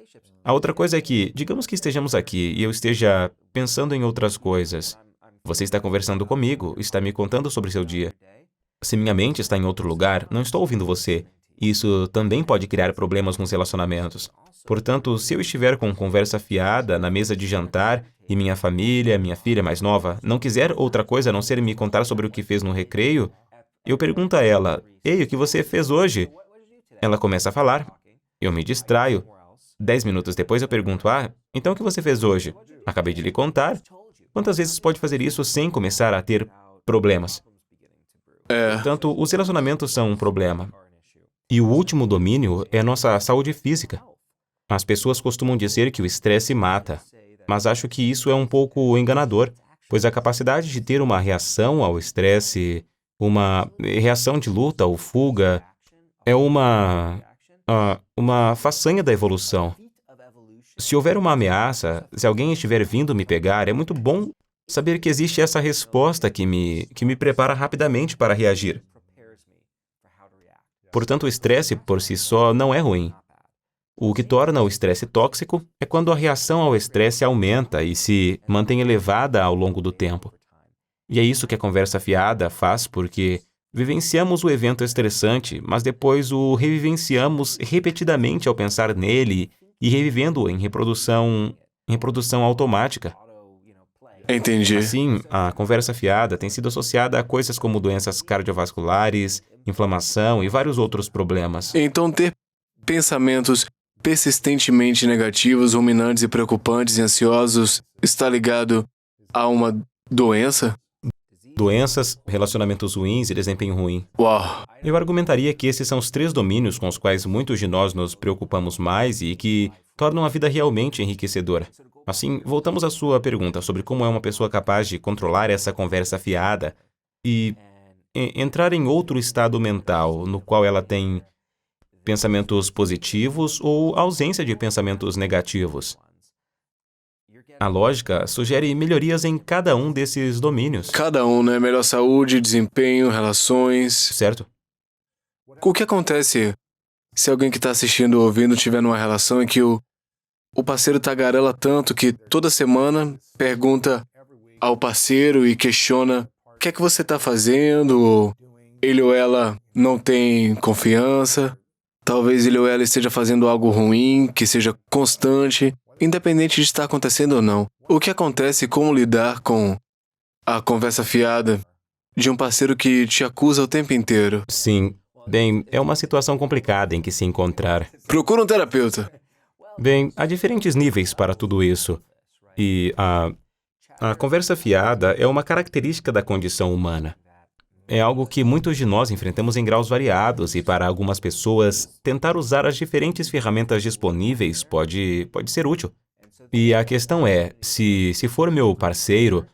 A outra coisa é que, digamos que estejamos aqui e eu esteja pensando em outras coisas. Você está conversando comigo, está me contando sobre seu dia. Se minha mente está em outro lugar, não estou ouvindo você. Isso também pode criar problemas nos relacionamentos. Portanto, se eu estiver com conversa fiada na mesa de jantar e minha família, minha filha mais nova, não quiser outra coisa a não ser me contar sobre o que fez no recreio, eu pergunto a ela: "Ei, o que você fez hoje?" Ela começa a falar. Eu me distraio. 10 minutos depois eu pergunto: "Ah, então o que você fez hoje?" Acabei de lhe contar. Quantas vezes pode fazer isso sem começar a ter problemas? Portanto, os relacionamentos são um problema. E o último domínio é a nossa saúde física. As pessoas costumam dizer que o estresse mata, mas acho que isso é um pouco enganador, pois a capacidade de ter uma reação ao estresse, uma reação de luta ou fuga, é uma façanha da evolução. Se houver uma ameaça, se alguém estiver vindo me pegar, é muito bom saber que existe essa resposta que me prepara rapidamente para reagir. Portanto, o estresse por si só não é ruim. O que torna o estresse tóxico é quando a reação ao estresse aumenta e se mantém elevada ao longo do tempo. E é isso que a conversa fiada faz, porque vivenciamos o evento estressante, mas depois o revivenciamos repetidamente ao pensar nele e revivendo-o em reprodução automática. Entendi. Assim, a conversa fiada tem sido associada a coisas como doenças cardiovasculares, inflamação e vários outros problemas. Então, ter pensamentos persistentemente negativos, ruminantes e preocupantes e ansiosos está ligado a uma doença? Doenças, relacionamentos ruins e desempenho ruim. Uau! Eu argumentaria que esses são os 3 domínios com os quais muitos de nós nos preocupamos mais e que tornam a vida realmente enriquecedora. Assim, voltamos à sua pergunta sobre como é uma pessoa capaz de controlar essa conversa fiada e entrar em outro estado mental no qual ela tem pensamentos positivos ou ausência de pensamentos negativos. A lógica sugere melhorias em cada um desses domínios, Cada um, né? Melhor saúde, desempenho, relações. certo? O que acontece se alguém que está assistindo ou ouvindo tiver numa relação em que o parceiro tagarela tanto que toda semana pergunta ao parceiro e questiona o que é que você está fazendo, ou ele ou ela não tem confiança, talvez ele ou ela esteja fazendo algo ruim, que seja constante, independente de estar acontecendo ou não. O que acontece e como lidar com a conversa fiada de um parceiro que te acusa o tempo inteiro? Sim. Bem, é uma situação complicada em que se encontrar. Procura um terapeuta. Bem, há diferentes níveis para tudo isso. E a conversa fiada é uma característica da condição humana. É algo que muitos de nós enfrentamos em graus variados e para algumas pessoas, tentar usar as diferentes ferramentas disponíveis pode ser útil. E a questão é, se for meu parceiro,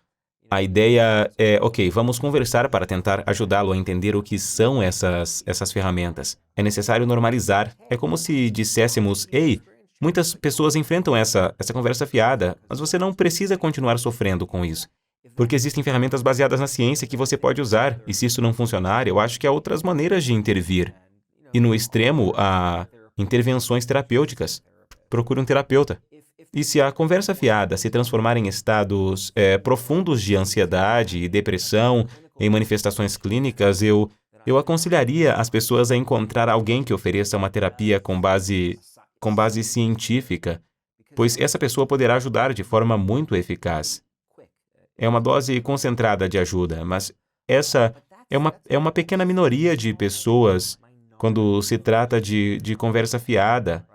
a ideia é, ok, vamos conversar para tentar ajudá-lo a entender o que são essas ferramentas. É necessário normalizar. É como se disséssemos, ei, muitas pessoas enfrentam essa conversa fiada, mas você não precisa continuar sofrendo com isso. Porque existem ferramentas baseadas na ciência que você pode usar, e se isso não funcionar, eu acho que há outras maneiras de intervir. E no extremo, há intervenções terapêuticas. Procure um terapeuta. E se a conversa fiada se transformar em estados profundos de ansiedade e depressão, em manifestações clínicas, eu aconselharia as pessoas a encontrar alguém que ofereça uma terapia com base científica, pois essa pessoa poderá ajudar de forma muito eficaz. É uma dose concentrada de ajuda, mas essa é uma pequena minoria de pessoas quando se trata de conversa fiada.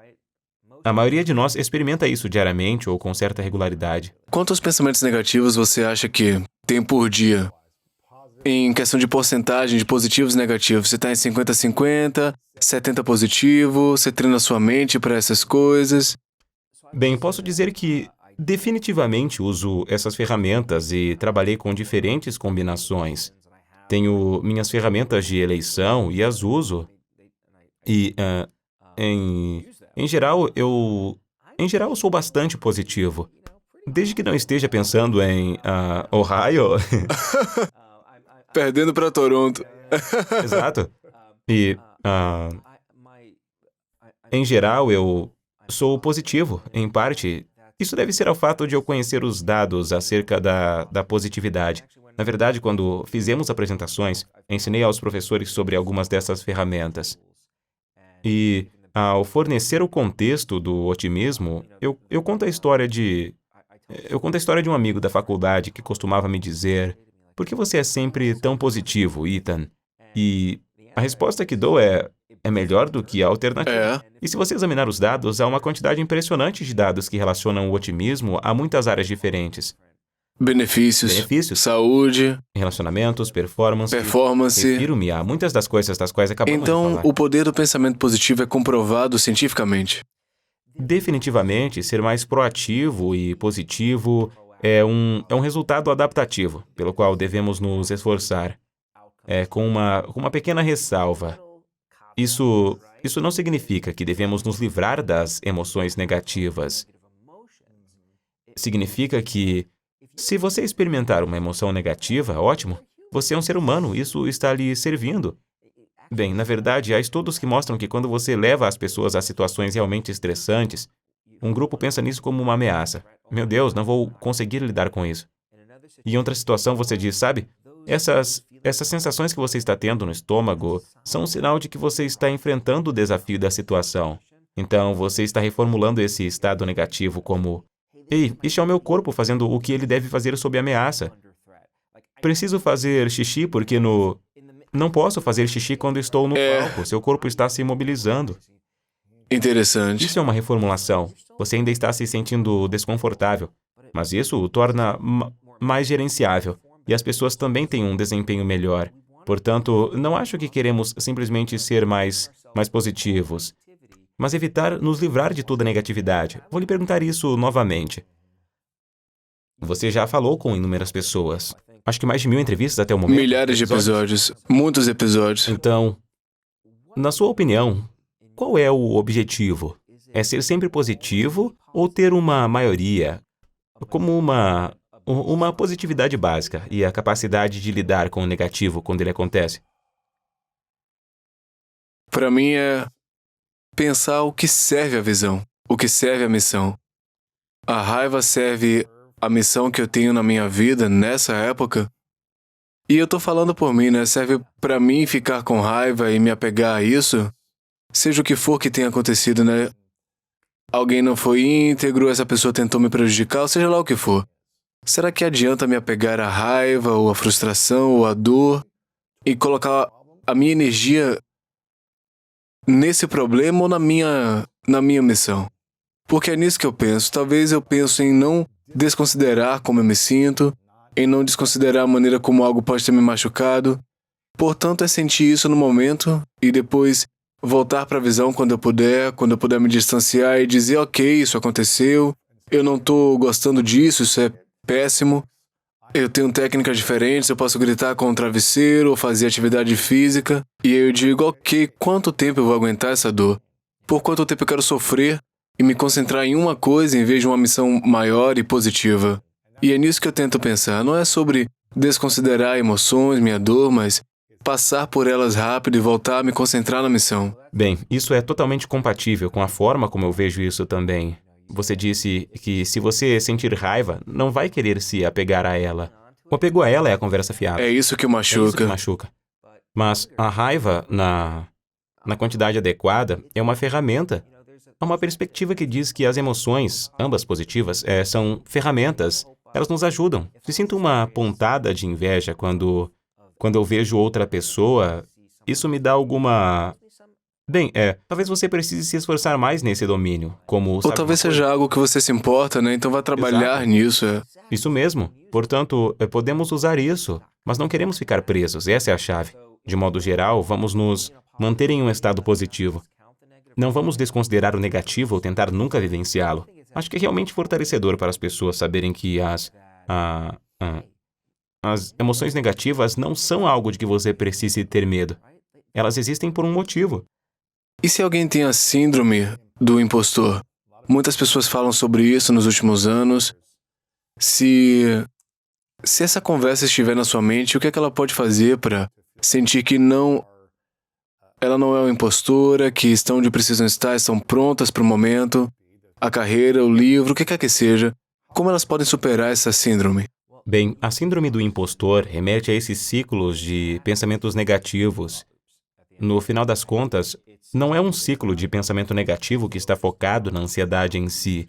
A maioria de nós experimenta isso diariamente ou com certa regularidade. Quantos pensamentos negativos você acha que tem por dia? Em questão de porcentagem de positivos e negativos, você está em 50-50, 70 positivo, você treina sua mente para essas coisas. Bem, posso dizer que definitivamente uso essas ferramentas e trabalhei com diferentes combinações. Tenho minhas ferramentas de eleição e as uso. E, em geral, eu sou bastante positivo. Desde que não esteja pensando em Ohio. Perdendo para Toronto. Exato. E, em geral, eu sou positivo, em parte. Isso deve ser ao fato de eu conhecer os dados acerca da positividade. Na verdade, quando fizemos apresentações, ensinei aos professores sobre algumas dessas ferramentas. E, ao fornecer o contexto do otimismo, eu conto a história de um amigo da faculdade que costumava me dizer: "Por que você é sempre tão positivo, Ethan?" E a resposta que dou é melhor do que a alternativa. E se você examinar os dados, há uma quantidade impressionante de dados que relacionam o otimismo a muitas áreas diferentes. Benefícios, saúde, Relacionamentos, performance. Refiro-me a muitas das coisas das quais acabamos de Então, falar. o poder do pensamento positivo é comprovado cientificamente. Definitivamente, ser mais proativo e positivo é um resultado adaptativo, pelo qual devemos nos esforçar. Com uma pequena ressalva. Isso não significa que devemos nos livrar das emoções negativas. Significa que, se você experimentar uma emoção negativa, ótimo, você é um ser humano, isso está lhe servindo. Bem, na verdade, há estudos que mostram que quando você leva as pessoas a situações realmente estressantes, um grupo pensa nisso como uma ameaça. Meu Deus, não vou conseguir lidar com isso. E em outra situação você diz, sabe, essas sensações que você está tendo no estômago são um sinal de que você está enfrentando o desafio da situação. Então, você está reformulando esse estado negativo como: ei, este é o meu corpo fazendo o que ele deve fazer sob ameaça. Preciso fazer xixi porque não posso fazer xixi quando estou no palco. Seu corpo está se imobilizando. Interessante. Isso é uma reformulação. Você ainda está se sentindo desconfortável, mas isso o torna mais gerenciável. E as pessoas também têm um desempenho melhor. Portanto, não acho que queremos simplesmente ser mais positivos, mas evitar nos livrar de toda negatividade. Vou lhe perguntar isso novamente. Você já falou com inúmeras pessoas. Acho que mais de 1000 entrevistas até o momento. Milhares de episódios. Muitos episódios. Então, na sua opinião, qual é o objetivo? É ser sempre positivo ou ter uma maioria, como uma positividade básica e a capacidade de lidar com o negativo quando ele acontece? Para mim é pensar o que serve a visão, o que serve a missão. A raiva serve a missão que eu tenho na minha vida nessa época. E eu tô falando por mim, né? Serve para mim ficar com raiva e me apegar a isso, seja o que for que tenha acontecido, né? Alguém não foi íntegro, essa pessoa tentou me prejudicar, ou seja lá o que for. Será que adianta me apegar à raiva, ou à frustração, ou à dor, e colocar a minha energia nesse problema ou na minha missão? Porque é nisso que eu penso. Talvez eu penso em não desconsiderar como eu me sinto, em não desconsiderar a maneira como algo pode ter me machucado. Portanto, é sentir isso no momento e depois voltar para a visão quando eu puder me distanciar e dizer, ok, isso aconteceu, eu não estou gostando disso, isso é péssimo, eu tenho técnicas diferentes, eu posso gritar com o travesseiro ou fazer atividade física, e aí eu digo, ok, quanto tempo eu vou aguentar essa dor? Por quanto tempo eu quero sofrer e me concentrar em uma coisa em vez de uma missão maior e positiva? E é nisso que eu tento pensar, não é sobre desconsiderar emoções, minha dor, mas passar por elas rápido e voltar a me concentrar na missão. Bem, isso é totalmente compatível com a forma como eu vejo isso também. Você disse que se você sentir raiva, não vai querer se apegar a ela. O apego a ela é a conversa fiável. É isso que É isso que machuca. machuca. Mas a raiva, na quantidade adequada, é uma ferramenta. há uma perspectiva que diz que as emoções, ambas positivas, são ferramentas. Elas nos ajudam. Se sinto uma pontada de inveja quando eu vejo outra pessoa, isso me dá alguma... Bem, talvez você precise se esforçar mais nesse domínio, como... Ou sabe talvez uma coisa? seja algo que você se importa, né? Então vai trabalhar Exato. nisso. Isso mesmo. Portanto, podemos usar isso, mas não queremos ficar presos. Essa é a chave. De modo geral, vamos nos manter em um estado positivo. Não vamos desconsiderar o negativo ou tentar nunca vivenciá-lo. Acho que é realmente fortalecedor para as pessoas saberem que as emoções negativas não são algo de que você precise ter medo. Elas existem por um motivo. E se alguém tem a síndrome do impostor? Muitas pessoas falam sobre isso nos últimos anos. Se essa conversa estiver na sua mente, o que é que ela pode fazer para sentir que ela não é uma impostora, que estão onde precisam estar, estão prontas para o momento, a carreira, o livro, o que quer que seja? Como elas podem superar essa síndrome? Bem, a síndrome do impostor remete a esses ciclos de pensamentos negativos. No final das contas, não é um ciclo de pensamento negativo que está focado na ansiedade em si,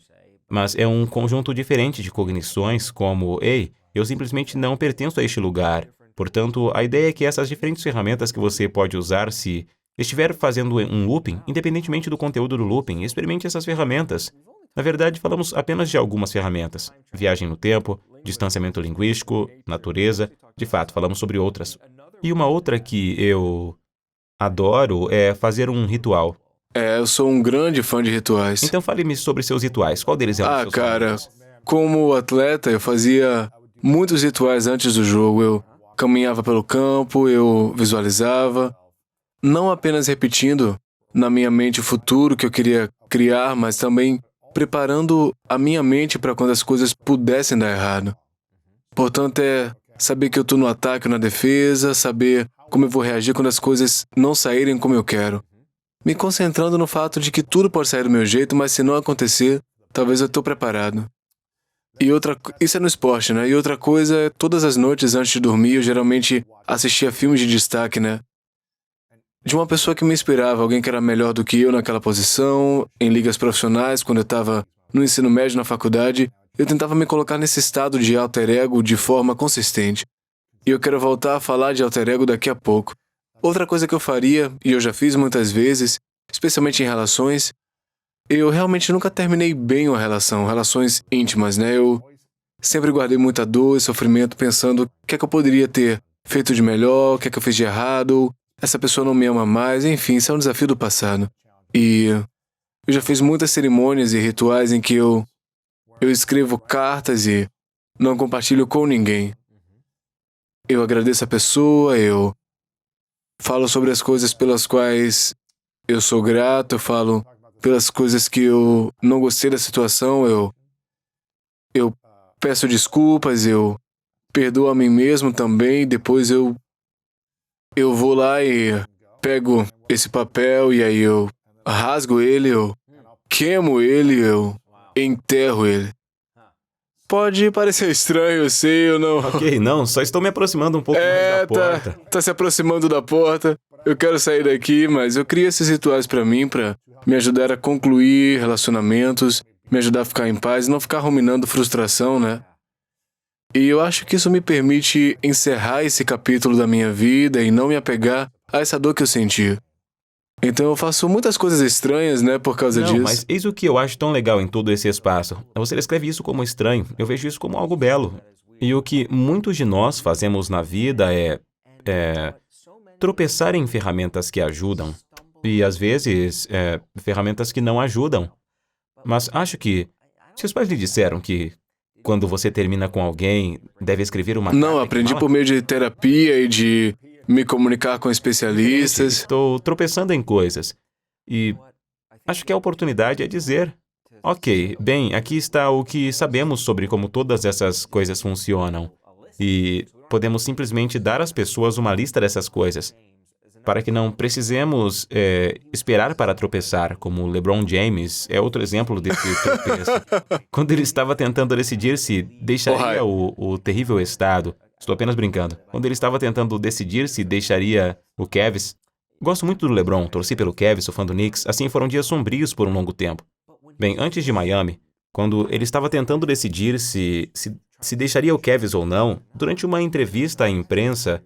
mas é um conjunto diferente de cognições como, ei, eu simplesmente não pertenço a este lugar. Portanto, a ideia é que essas diferentes ferramentas que você pode usar se estiver fazendo um looping, independentemente do conteúdo do looping, experimente essas ferramentas. Na verdade, falamos apenas de algumas ferramentas. Viagem no tempo, distanciamento linguístico, natureza. De fato, falamos sobre outras. E uma outra que eu adoro é fazer um ritual. Eu sou um grande fã de rituais. Então fale-me sobre seus rituais. Qual deles é um dos seus Cara, favoritos? como atleta, eu fazia muitos rituais antes do jogo. Eu caminhava pelo campo, eu visualizava, não apenas repetindo na minha mente o futuro que eu queria criar, mas também preparando a minha mente para quando as coisas pudessem dar errado. Portanto, saber que eu estou no ataque ou na defesa, saber como eu vou reagir quando as coisas não saírem como eu quero. Me concentrando no fato de que tudo pode sair do meu jeito, mas se não acontecer, talvez eu estou preparado. Isso é no esporte, né? E outra coisa é, todas as noites antes de dormir, eu geralmente assistia filmes de destaque, né? De uma pessoa que me inspirava, alguém que era melhor do que eu naquela posição, em ligas profissionais, quando eu estava no ensino médio, na faculdade, eu tentava me colocar nesse estado de alter ego de forma consistente. E eu quero voltar a falar de alter ego daqui a pouco. Outra coisa que eu faria, e eu já fiz muitas vezes, especialmente em relações, eu realmente nunca terminei bem uma relação, relações íntimas, né? Eu sempre guardei muita dor e sofrimento pensando o que é que eu poderia ter feito de melhor, o que é que eu fiz de errado, essa pessoa não me ama mais, enfim, isso é um desafio do passado. E eu já fiz muitas cerimônias e rituais em que eu escrevo cartas e não compartilho com ninguém. Eu agradeço a pessoa, eu falo sobre as coisas pelas quais eu sou grato, eu falo pelas coisas que eu não gostei da situação, eu peço desculpas, eu perdoo a mim mesmo também, depois eu vou lá e pego esse papel e aí eu rasgo ele, eu queimo ele, eu enterro ele. Pode parecer estranho, eu sei, eu não... Ok, não, só estou me aproximando um pouco mais da porta. Tá se aproximando da porta. Eu quero sair daqui, mas eu criei esses rituais pra mim, pra me ajudar a concluir relacionamentos, me ajudar a ficar em paz e não ficar ruminando frustração, né? E eu acho que isso me permite encerrar esse capítulo da minha vida e não me apegar a essa dor que eu senti. Então eu faço muitas coisas estranhas, né, por causa disso. Não, mas eis o que eu acho tão legal em todo esse espaço. Você descreve isso como estranho, eu vejo isso como algo belo. E o que muitos de nós fazemos na vida é tropeçar em ferramentas que ajudam. E às vezes, ferramentas que não ajudam. Mas acho que, se os pais lhe disseram que quando você termina com alguém, deve escrever uma carta... Não, aprendi por meio de terapia e de me comunicar com especialistas. Estou tropeçando em coisas. E acho que a oportunidade é dizer: ok, bem, aqui está o que sabemos sobre como todas essas coisas funcionam. E podemos simplesmente dar às pessoas uma lista dessas coisas, para que não precisemos esperar para tropeçar, como LeBron James é outro exemplo desse tropeço. Quando ele estava tentando decidir se deixaria o terrível estado, estou apenas brincando, quando ele estava tentando decidir se deixaria o Cavs, Gosto muito do LeBron, torci pelo Cavs, sou fã do Knicks, assim foram dias sombrios por um longo tempo. Bem, antes de Miami, quando ele estava tentando decidir se deixaria o Cavs ou não, durante uma entrevista à imprensa,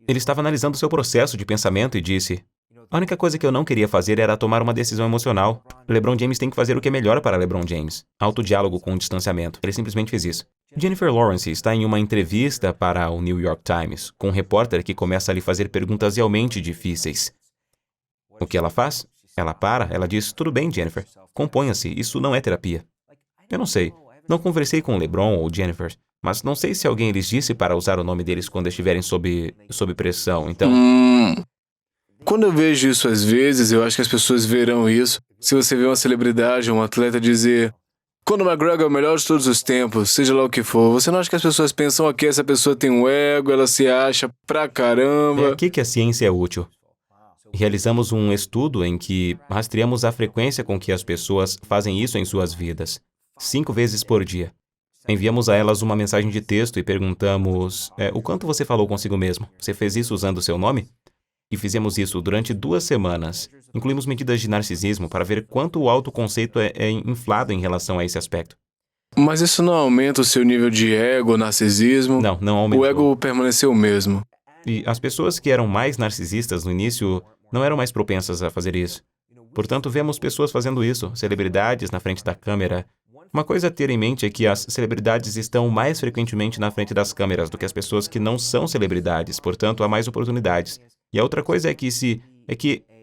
ele estava analisando seu processo de pensamento e disse: "A única coisa que eu não queria fazer era tomar uma decisão emocional. LeBron James tem que fazer o que é melhor para LeBron James. Autodiálogo com distanciamento. Ele simplesmente fez isso." Jennifer Lawrence está em uma entrevista para o New York Times, com um repórter que começa a lhe fazer perguntas realmente difíceis. O que ela faz? Ela para, ela diz: "Tudo bem, Jennifer. Componha-se, isso não é terapia." Eu não sei. Não conversei com LeBron ou Jennifer, mas não sei se alguém lhes disse para usar o nome deles quando estiverem sob pressão, então... Quando eu vejo isso às vezes, eu acho que as pessoas verão isso. Se você vê uma celebridade, um atleta dizer: "Conor McGregor é o melhor de todos os tempos", seja lá o que for, você não acha que as pessoas pensam: "Ok, essa pessoa tem um ego, ela se acha pra caramba"? É aqui que a ciência é útil. Realizamos um estudo em que rastreamos a frequência com que as pessoas fazem isso em suas vidas. 5 vezes por dia. Enviamos a elas uma mensagem de texto e perguntamos: "O quanto você falou consigo mesmo? Você fez isso usando o seu nome?" E fizemos isso durante 2 semanas. Incluímos medidas de narcisismo para ver quanto o autoconceito é inflado em relação a esse aspecto. Mas isso não aumenta o seu nível de ego ou narcisismo? Não aumentou. O ego permaneceu o mesmo. E as pessoas que eram mais narcisistas no início não eram mais propensas a fazer isso. Portanto, vemos pessoas fazendo isso, celebridades na frente da câmera. Uma coisa a ter em mente é que as celebridades estão mais frequentemente na frente das câmeras do que as pessoas que não são celebridades, portanto, há mais oportunidades. E a outra coisa é que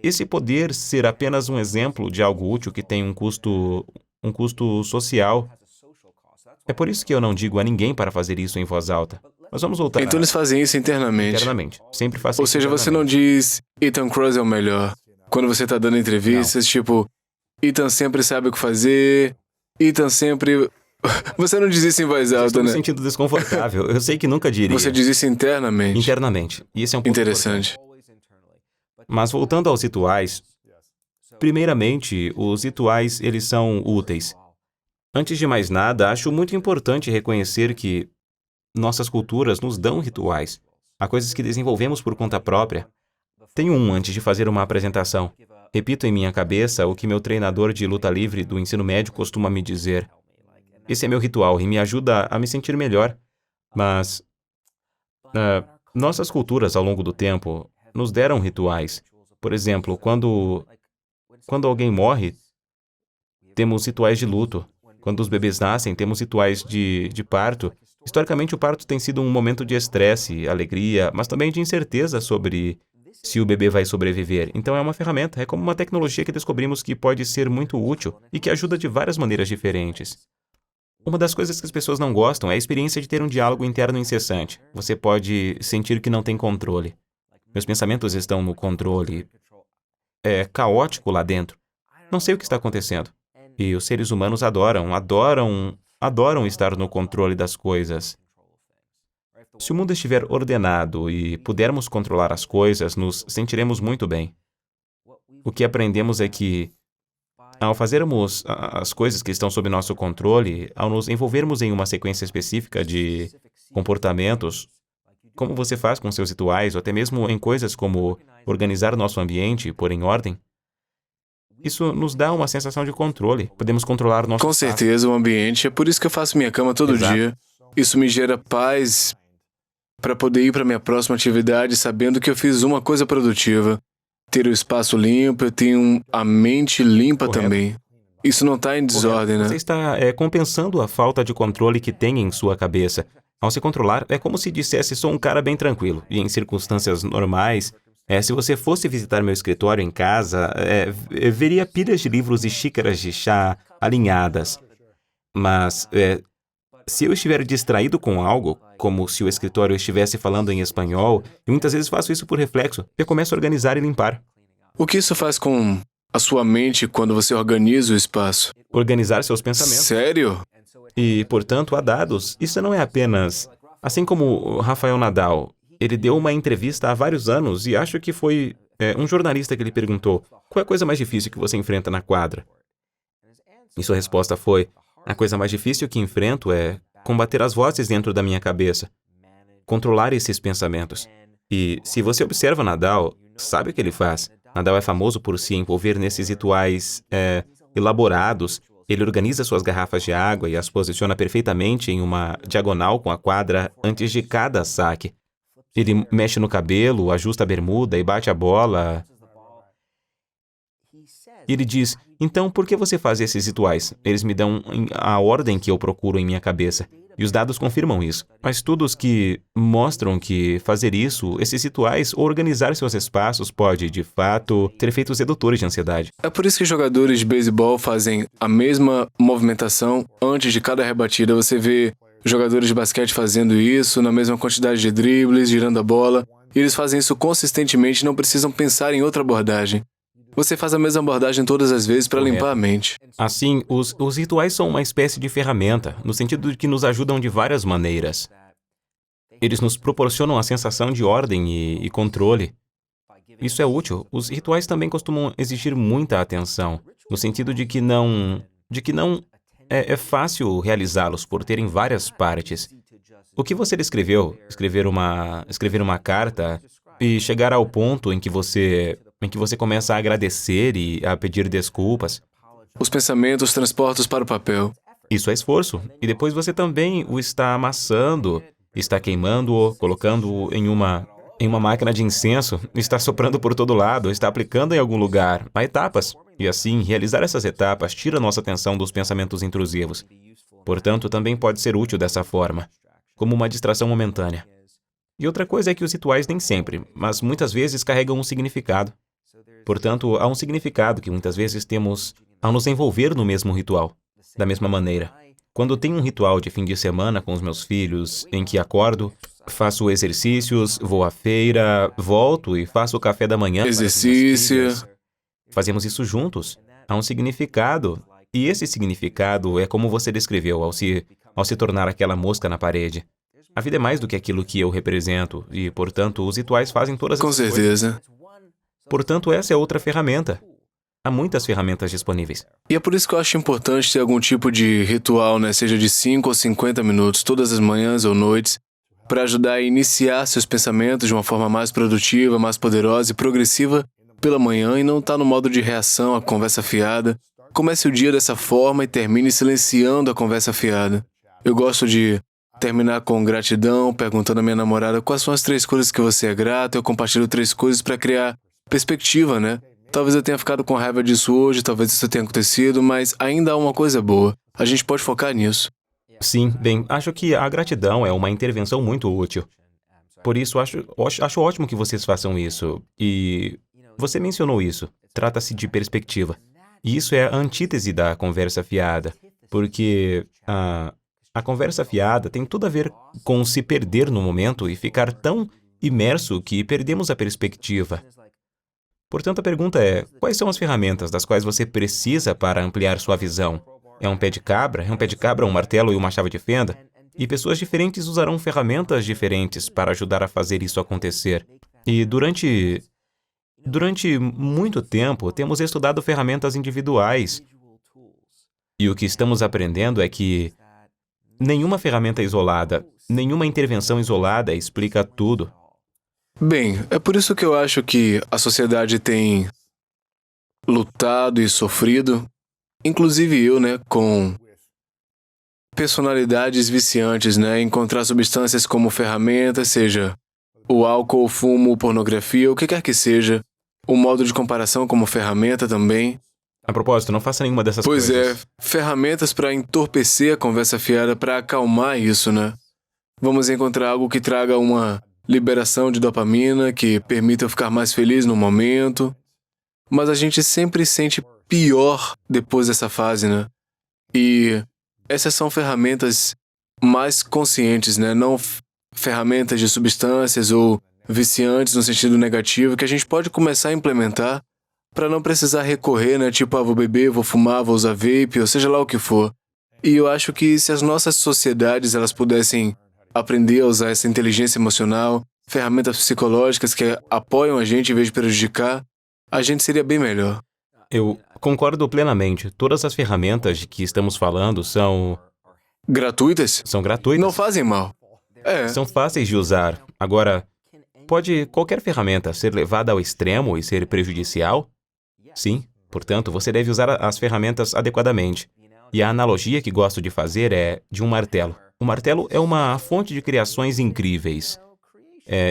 esse poder ser apenas um exemplo de algo útil que tem um custo social. É por isso que eu não digo a ninguém para fazer isso em voz alta. Mas vamos voltar. Então eles fazem isso internamente. Internamente. Sempre façam Ou isso seja, você não diz Ethan Kroos é o melhor. Quando você está dando entrevistas, tipo, Ethan sempre sabe o que fazer, Ethan sempre... Você não diz isso em voz alta, Estou me né? sentindo desconfortável. Eu sei que nunca diria. Você diz isso internamente. Internamente. E esse é um ponto Interessante. importante. Mas voltando aos rituais, primeiramente, os rituais, eles são úteis. Antes de mais nada, acho muito importante reconhecer que nossas culturas nos dão rituais. Há coisas que desenvolvemos por conta própria. Tenho um antes de fazer uma apresentação. Repito em minha cabeça o que meu treinador de luta livre do ensino médio costuma me dizer. Esse é meu ritual e me ajuda a me sentir melhor. Mas nossas culturas, ao longo do tempo, nos deram rituais. Por exemplo, quando alguém morre, temos rituais de luto. Quando os bebês nascem, temos rituais de parto. Historicamente, o parto tem sido um momento de estresse, alegria, mas também de incerteza sobre se o bebê vai sobreviver. Então é uma ferramenta, é como uma tecnologia que descobrimos que pode ser muito útil e que ajuda de várias maneiras diferentes. Uma das coisas que as pessoas não gostam é a experiência de ter um diálogo interno incessante. Você pode sentir que não tem controle. Meus pensamentos estão no controle. É caótico lá dentro. Não sei o que está acontecendo. E os seres humanos adoram estar no controle das coisas. Se o mundo estiver ordenado e pudermos controlar as coisas, nos sentiremos muito bem. O que aprendemos é que, ao fazermos as coisas que estão sob nosso controle, ao nos envolvermos em uma sequência específica de comportamentos, como você faz com seus rituais, ou até mesmo em coisas como organizar nosso ambiente, pôr em ordem, isso nos dá uma sensação de controle. Podemos controlar nosso Com espaço. certeza, o ambiente. É por isso que eu faço minha cama todo Exato. dia. Isso me gera paz para poder ir para minha próxima atividade sabendo que eu fiz uma coisa produtiva. Ter o espaço limpo, eu tenho a mente limpa Correto. também. Isso não está em desordem, né? Você está compensando a falta de controle que tem em sua cabeça. Ao se controlar, é como se dissesse: sou um cara bem tranquilo. E em circunstâncias normais, se você fosse visitar meu escritório em casa, veria pilhas de livros e xícaras de chá alinhadas. Mas se eu estiver distraído com algo, como se o escritório estivesse falando em espanhol, e muitas vezes faço isso por reflexo, eu começo a organizar e limpar. O que isso faz com a sua mente quando você organiza o espaço? Organizar seus pensamentos. Sério? E, portanto, há dados. Isso não é apenas... Assim como o Rafael Nadal, ele deu uma entrevista há vários anos e acho que foi um jornalista que lhe perguntou: qual é a coisa mais difícil que você enfrenta na quadra? E sua resposta foi: a coisa mais difícil que enfrento é combater as vozes dentro da minha cabeça, controlar esses pensamentos. E se você observa Nadal, sabe o que ele faz. Nadal é famoso por se envolver nesses rituais elaborados. Ele organiza suas garrafas de água e as posiciona perfeitamente em uma diagonal com a quadra antes de cada saque. Ele mexe no cabelo, ajusta a bermuda e bate a bola. Ele diz, então por que você faz esses rituais? Eles me dão a ordem que eu procuro em minha cabeça. E os dados confirmam isso. Há estudos que mostram que fazer isso, esses rituais, ou organizar seus espaços pode, de fato, ter efeitos redutores de ansiedade. É por isso que jogadores de beisebol fazem a mesma movimentação antes de cada rebatida. Você vê jogadores de basquete fazendo isso, na mesma quantidade de dribles, girando a bola. E eles fazem isso consistentemente e não precisam pensar em outra abordagem. Você faz a mesma abordagem todas as vezes para limpar a mente. Assim, os rituais são uma espécie de ferramenta, no sentido de que nos ajudam de várias maneiras. Eles nos proporcionam a sensação de ordem e controle. Isso é útil. Os rituais também costumam exigir muita atenção, no sentido de que não é fácil realizá-los por terem várias partes. O que você descreveu, escrever uma carta e chegar ao ponto em que você começa a agradecer e a pedir desculpas. Os pensamentos transportados para o papel. Isso é esforço. E depois você também o está amassando, está queimando-o, colocando-o em uma máquina de incenso, está soprando por todo lado, está aplicando em algum lugar. Há etapas. E assim, realizar essas etapas tira nossa atenção dos pensamentos intrusivos. Portanto, também pode ser útil dessa forma, como uma distração momentânea. E outra coisa é que os rituais nem sempre, mas muitas vezes carregam um significado. Portanto, há um significado que muitas vezes temos ao nos envolver no mesmo ritual. Da mesma maneira, quando tenho um ritual de fim de semana com os meus filhos, em que acordo, faço exercícios, vou à feira, volto e faço o café da manhã. Exercício. Fazemos isso juntos. Há um significado. E esse significado é como você descreveu ao se tornar aquela mosca na parede. A vida é mais do que aquilo que eu represento e, portanto, os rituais fazem todas essas coisas. Com certeza. Portanto, essa é outra ferramenta. Há muitas ferramentas disponíveis. E é por isso que eu acho importante ter algum tipo de ritual, seja de 5 ou 50 minutos, todas as manhãs ou noites, para ajudar a iniciar seus pensamentos de uma forma mais produtiva, mais poderosa e progressiva pela manhã e não estar no modo de reação à conversa fiada. Comece o dia dessa forma e termine silenciando a conversa fiada. Eu gosto de terminar com gratidão, perguntando à minha namorada quais são as 3 coisas que você é grato. Eu compartilho 3 coisas para criar perspectiva, Talvez eu tenha ficado com raiva disso hoje, talvez isso tenha acontecido, mas ainda há uma coisa boa. A gente pode focar nisso. Sim, bem, acho que a gratidão é uma intervenção muito útil. Por isso, acho ótimo que vocês façam isso. E você mencionou isso. Trata-se de perspectiva. E isso é a antítese da conversa fiada, porque a conversa fiada tem tudo a ver com se perder no momento e ficar tão imerso que perdemos a perspectiva. Portanto, a pergunta é, quais são as ferramentas das quais você precisa para ampliar sua visão? É um pé de cabra? É um pé de cabra, um martelo e uma chave de fenda? E pessoas diferentes usarão ferramentas diferentes para ajudar a fazer isso acontecer. E durante muito tempo, temos estudado ferramentas individuais. E o que estamos aprendendo é que nenhuma ferramenta isolada, nenhuma intervenção isolada explica tudo. Bem, é por isso que eu acho que a sociedade tem lutado e sofrido, inclusive eu, com personalidades viciantes, encontrar substâncias como ferramentas, seja o álcool, o fumo, pornografia, o que quer que seja, o modo de comparação como ferramenta também. A propósito, não faça nenhuma dessas coisas. coisas. Ferramentas para entorpecer a conversa fiada, para acalmar isso, Vamos encontrar algo que traga uma liberação de dopamina, que permita eu ficar mais feliz no momento. Mas a gente sempre sente pior depois dessa fase, E essas são ferramentas mais conscientes, Não ferramentas de substâncias ou viciantes no sentido negativo, que a gente pode começar a implementar para não precisar recorrer, vou beber, vou fumar, vou usar vape, ou seja lá o que for. E eu acho que se as nossas sociedades elas pudessem aprender a usar essa inteligência emocional, ferramentas psicológicas que apoiam a gente em vez de prejudicar, a gente seria bem melhor. Eu concordo plenamente. Todas as ferramentas de que estamos falando são gratuitas? São gratuitas. Não fazem mal. São fáceis de usar. Agora, pode qualquer ferramenta ser levada ao extremo e ser prejudicial? Sim. Portanto, você deve usar as ferramentas adequadamente. E a analogia que gosto de fazer é de um martelo. O martelo é uma fonte de criações incríveis.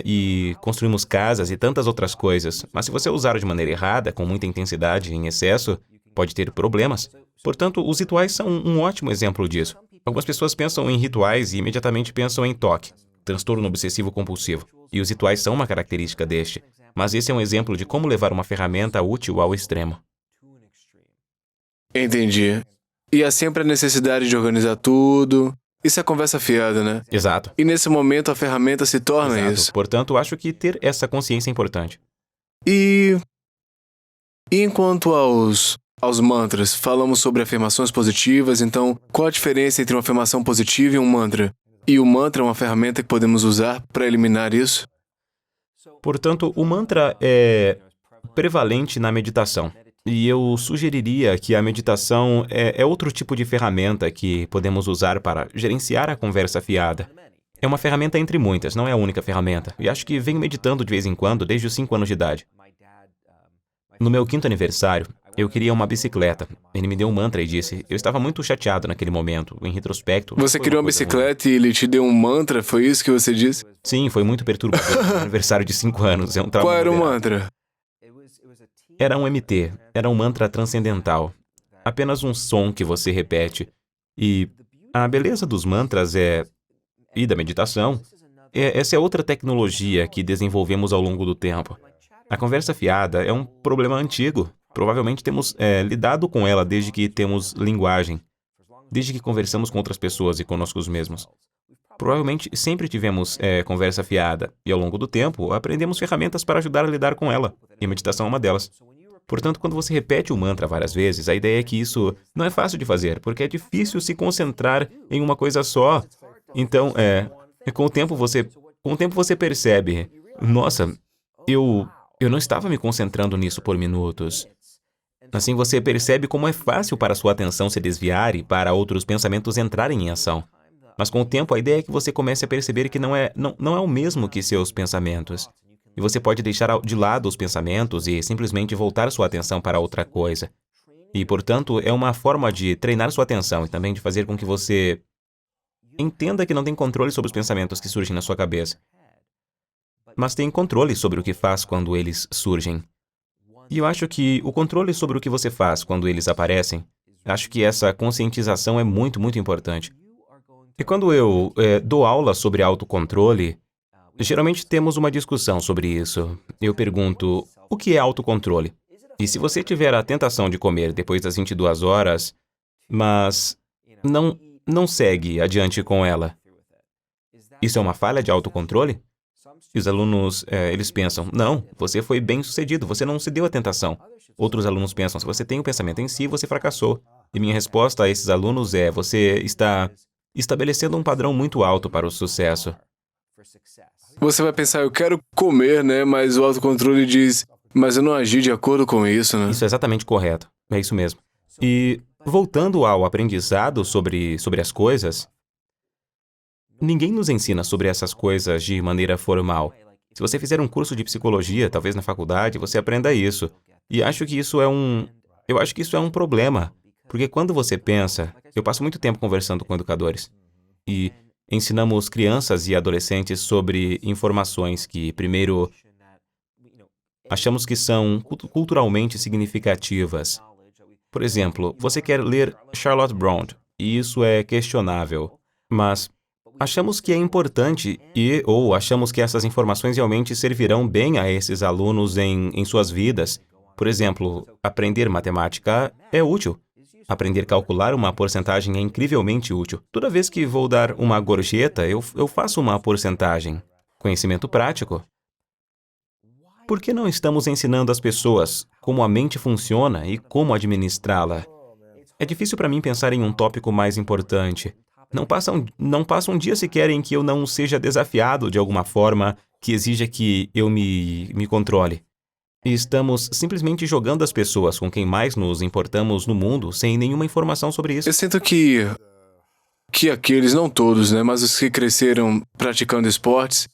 E construímos casas e tantas outras coisas. Mas se você usar de maneira errada, com muita intensidade, em excesso, pode ter problemas. Portanto, os rituais são um ótimo exemplo disso. Algumas pessoas pensam em rituais e imediatamente pensam em toque, transtorno obsessivo compulsivo. E os rituais são uma característica deste. Mas esse é um exemplo de como levar uma ferramenta útil ao extremo. Entendi. E há sempre a necessidade de organizar tudo. Isso é conversa fiada, né? Exato. E nesse momento a ferramenta se torna Exato. isso. Portanto, acho que ter essa consciência é importante. E enquanto aos mantras, falamos sobre afirmações positivas, então qual a diferença entre uma afirmação positiva e um mantra? E o mantra é uma ferramenta que podemos usar para eliminar isso? Portanto, o mantra é prevalente na meditação. E eu sugeriria que a meditação é outro tipo de ferramenta que podemos usar para gerenciar a conversa fiada. É uma ferramenta entre muitas, não é a única ferramenta. E acho que venho meditando de vez em quando desde os 5 anos de idade. No meu 5º aniversário, eu queria uma bicicleta. Ele me deu um mantra e disse, eu estava muito chateado naquele momento, em retrospecto. Você foi queria uma coisa ruim. bicicleta e ele te deu um mantra? Foi isso que você disse? Sim, foi muito perturbador. Um aniversário de 5 anos, é um trauma. Qual era o moderado. mantra? Era um MT, era um mantra transcendental. Apenas um som que você repete. E a beleza dos mantras e da meditação, essa é outra tecnologia que desenvolvemos ao longo do tempo. A conversa fiada é um problema antigo. Provavelmente temos lidado com ela desde que temos linguagem, desde que conversamos com outras pessoas e conosco mesmos. Provavelmente sempre tivemos conversa fiada, e ao longo do tempo aprendemos ferramentas para ajudar a lidar com ela, e a meditação é uma delas. Portanto, quando você repete o mantra várias vezes, a ideia é que isso não é fácil de fazer, porque é difícil se concentrar em uma coisa só. Então, com o tempo você percebe, nossa, eu não estava me concentrando nisso por minutos. Assim você percebe como é fácil para sua atenção se desviar e para outros pensamentos entrarem em ação. Mas com o tempo a ideia é que você comece a perceber que não é o mesmo que seus pensamentos. E você pode deixar de lado os pensamentos e simplesmente voltar sua atenção para outra coisa. E, portanto, é uma forma de treinar sua atenção e também de fazer com que você entenda que não tem controle sobre os pensamentos que surgem na sua cabeça. Mas tem controle sobre o que faz quando eles surgem. E eu acho que o controle sobre o que você faz quando eles aparecem, acho que essa conscientização é muito, muito importante. E quando eu dou aula sobre autocontrole, geralmente temos uma discussão sobre isso. Eu pergunto, o que é autocontrole? E se você tiver a tentação de comer depois das 22 horas, mas não segue adiante com ela, isso é uma falha de autocontrole? E os alunos, eles pensam, não, você foi bem-sucedido, você não se deu à tentação. Outros alunos pensam, se você tem um pensamento em si, você fracassou. E minha resposta a esses alunos é, você está estabelecendo um padrão muito alto para o sucesso. Você vai pensar, eu quero comer, né? Mas o autocontrole diz, mas eu não agi de acordo com isso, né? Isso é exatamente correto. É isso mesmo. E, voltando ao aprendizado sobre as coisas, ninguém nos ensina sobre essas coisas de maneira formal. Se você fizer um curso de psicologia, talvez na faculdade, você aprenda isso. E acho que isso é um problema. Porque quando você pensa, eu passo muito tempo conversando com educadores. E ensinamos crianças e adolescentes sobre informações que, primeiro, achamos que são culturalmente significativas. Por exemplo, você quer ler Charlotte Brontë, e isso é questionável. Mas achamos que é importante ou achamos que essas informações realmente servirão bem a esses alunos em suas vidas. Por exemplo, aprender matemática é útil. Aprender a calcular uma porcentagem é incrivelmente útil. Toda vez que vou dar uma gorjeta, eu faço uma porcentagem. Conhecimento prático. Por que não estamos ensinando as pessoas como a mente funciona e como administrá-la? É difícil para mim pensar em um tópico mais importante. Não passa um dia sequer em que eu não seja desafiado de alguma forma que exija que eu me controle. E estamos simplesmente jogando as pessoas com quem mais nos importamos no mundo sem nenhuma informação sobre isso. Eu sinto que aqueles, não todos, né, mas os que cresceram praticando esportes,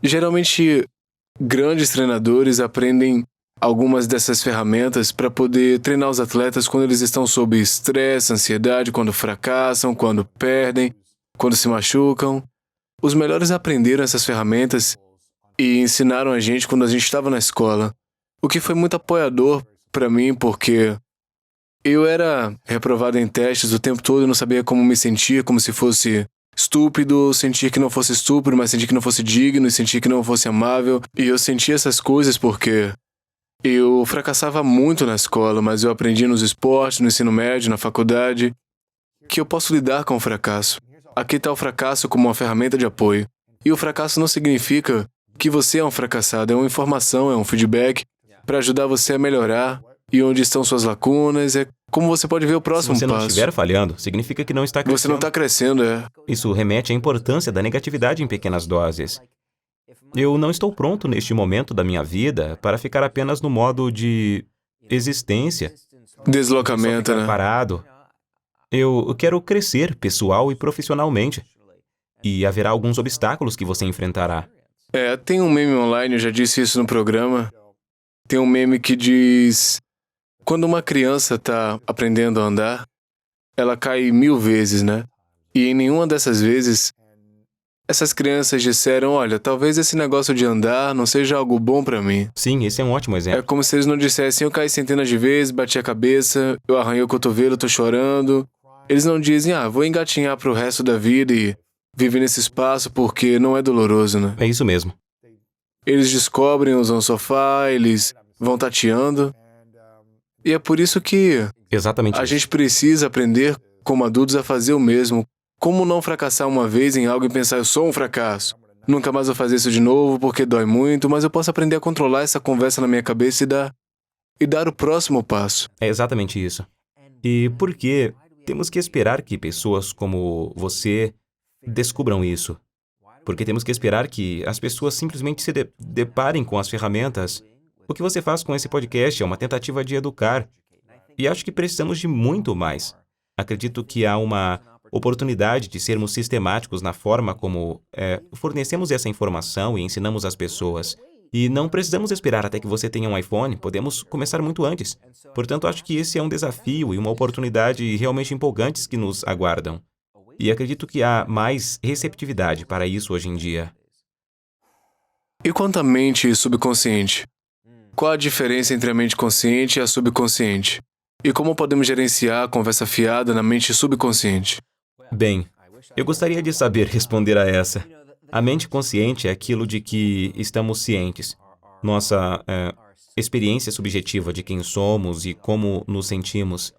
Geralmente, grandes treinadores aprendem algumas dessas ferramentas para poder treinar os atletas quando eles estão sob estresse, ansiedade, quando fracassam, quando perdem, quando se machucam. Os melhores aprenderam essas ferramentas e ensinaram a gente quando a gente estava na escola, o que foi muito apoiador para mim, porque eu era reprovado em testes o tempo todo e não sabia como me sentir, como se fosse estúpido, sentir que não fosse estúpido, mas sentir que não fosse digno e sentir que não fosse amável. E eu sentia essas coisas porque eu fracassava muito na escola, mas eu aprendi nos esportes, no ensino médio, na faculdade, que eu posso lidar com o fracasso. Aqui está o fracasso como uma ferramenta de apoio. E o fracasso não significa que você é um fracassado, é uma informação, é um feedback para ajudar você a melhorar e onde estão suas lacunas, é como você pode ver o próximo passo. Se você não estiver falhando, significa que não está crescendo. Você não está crescendo, é. Isso remete à importância da negatividade em pequenas doses. Eu não estou pronto neste momento da minha vida para ficar apenas no modo de existência. Deslocamento, Só ficar né? parado. Eu quero crescer pessoal e profissionalmente. E haverá alguns obstáculos que você enfrentará. Tem um meme online, eu já disse isso no programa. Tem um meme que diz: quando uma criança está aprendendo a andar, ela cai 1000 vezes, né? E em nenhuma dessas vezes, essas crianças disseram: olha, talvez esse negócio de andar não seja algo bom para mim. Sim, esse é um ótimo É exemplo. como se eles não dissessem: eu caí centenas de vezes, bati a cabeça, eu arranhei o cotovelo, tô chorando. Eles não dizem: vou engatinhar pro resto da vida e viver nesse espaço porque não é doloroso, né? É isso mesmo. Eles descobrem, usam o sofá, eles vão tateando. E é por isso que Exatamente a isso. gente precisa aprender, como adultos, a fazer o mesmo. Como não fracassar uma vez em algo e pensar: eu sou um fracasso. Nunca mais vou fazer isso de novo porque dói muito, mas eu posso aprender a controlar essa conversa na minha cabeça e dar o próximo passo. É exatamente isso. E por que temos que esperar que pessoas como você descubram isso? Porque temos que esperar que as pessoas simplesmente se deparem com as ferramentas. O que você faz com esse podcast é uma tentativa de educar. E acho que precisamos de muito mais. Acredito que há uma oportunidade de sermos sistemáticos na forma como fornecemos essa informação e ensinamos as pessoas. E não precisamos esperar até que você tenha um iPhone, podemos começar muito antes. Portanto, acho que esse é um desafio e uma oportunidade realmente empolgantes que nos aguardam. E acredito que há mais receptividade para isso hoje em dia. E quanto à mente subconsciente? Qual a diferença entre a mente consciente e a subconsciente? E como podemos gerenciar a conversa fiada na mente subconsciente? Bem, eu gostaria de saber responder a essa. A mente consciente é aquilo de que estamos cientes. Nossa experiência subjetiva de quem somos e como nos sentimos.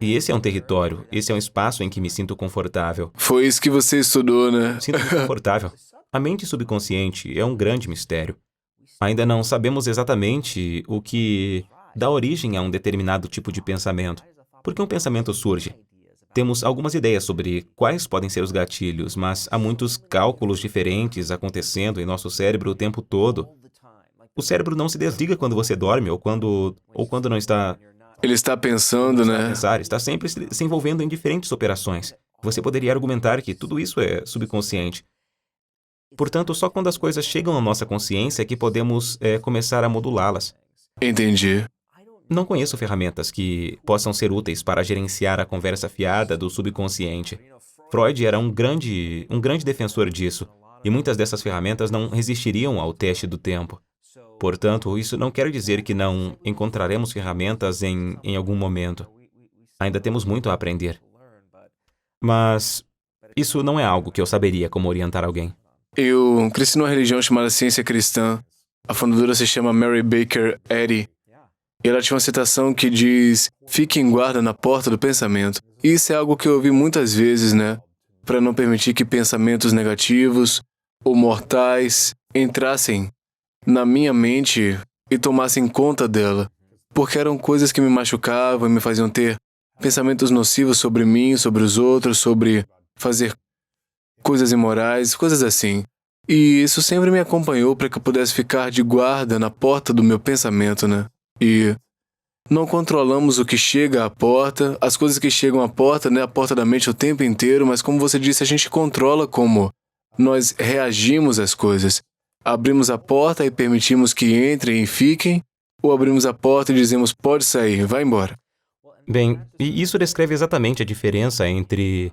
E esse é um território, esse é um espaço em que me sinto confortável. Foi isso que você estudou, né? Sinto-me confortável. A mente subconsciente é um grande mistério. Ainda não sabemos exatamente o que dá origem a um determinado tipo de pensamento. Por que um pensamento surge? Temos algumas ideias sobre quais podem ser os gatilhos, mas há muitos cálculos diferentes acontecendo em nosso cérebro o tempo todo. O cérebro não se desliga quando você dorme ou quando não está Ele está pensando, a né? pensar, está sempre se envolvendo em diferentes operações. Você poderia argumentar que tudo isso é subconsciente. Portanto, só quando as coisas chegam à nossa consciência é que podemos começar a modulá-las. Entendi. Não conheço ferramentas que possam ser úteis para gerenciar a conversa fiada do subconsciente. Freud era um grande defensor disso, e muitas dessas ferramentas não resistiriam ao teste do tempo. Portanto, isso não quer dizer que não encontraremos ferramentas em algum momento. Ainda temos muito a aprender. Mas isso não é algo que eu saberia como orientar alguém. Eu cresci numa religião chamada Ciência Cristã. A fundadora se chama Mary Baker Eddy. E ela tinha uma citação que diz: fique em guarda na porta do pensamento. E isso é algo que eu ouvi muitas vezes, né? Para não permitir que pensamentos negativos ou mortais entrassem na minha mente e tomassem conta dela. Porque eram coisas que me machucavam e me faziam ter pensamentos nocivos sobre mim, sobre os outros, sobre fazer coisas imorais, coisas assim. E isso sempre me acompanhou para que eu pudesse ficar de guarda na porta do meu pensamento, né? E não controlamos o que chega à porta, as coisas que chegam à porta, né? A porta da mente o tempo inteiro, mas como você disse, a gente controla como nós reagimos às coisas. Abrimos a porta e permitimos que entrem e fiquem, ou abrimos a porta e dizemos, pode sair, vai embora. Bem, e isso descreve exatamente a diferença entre...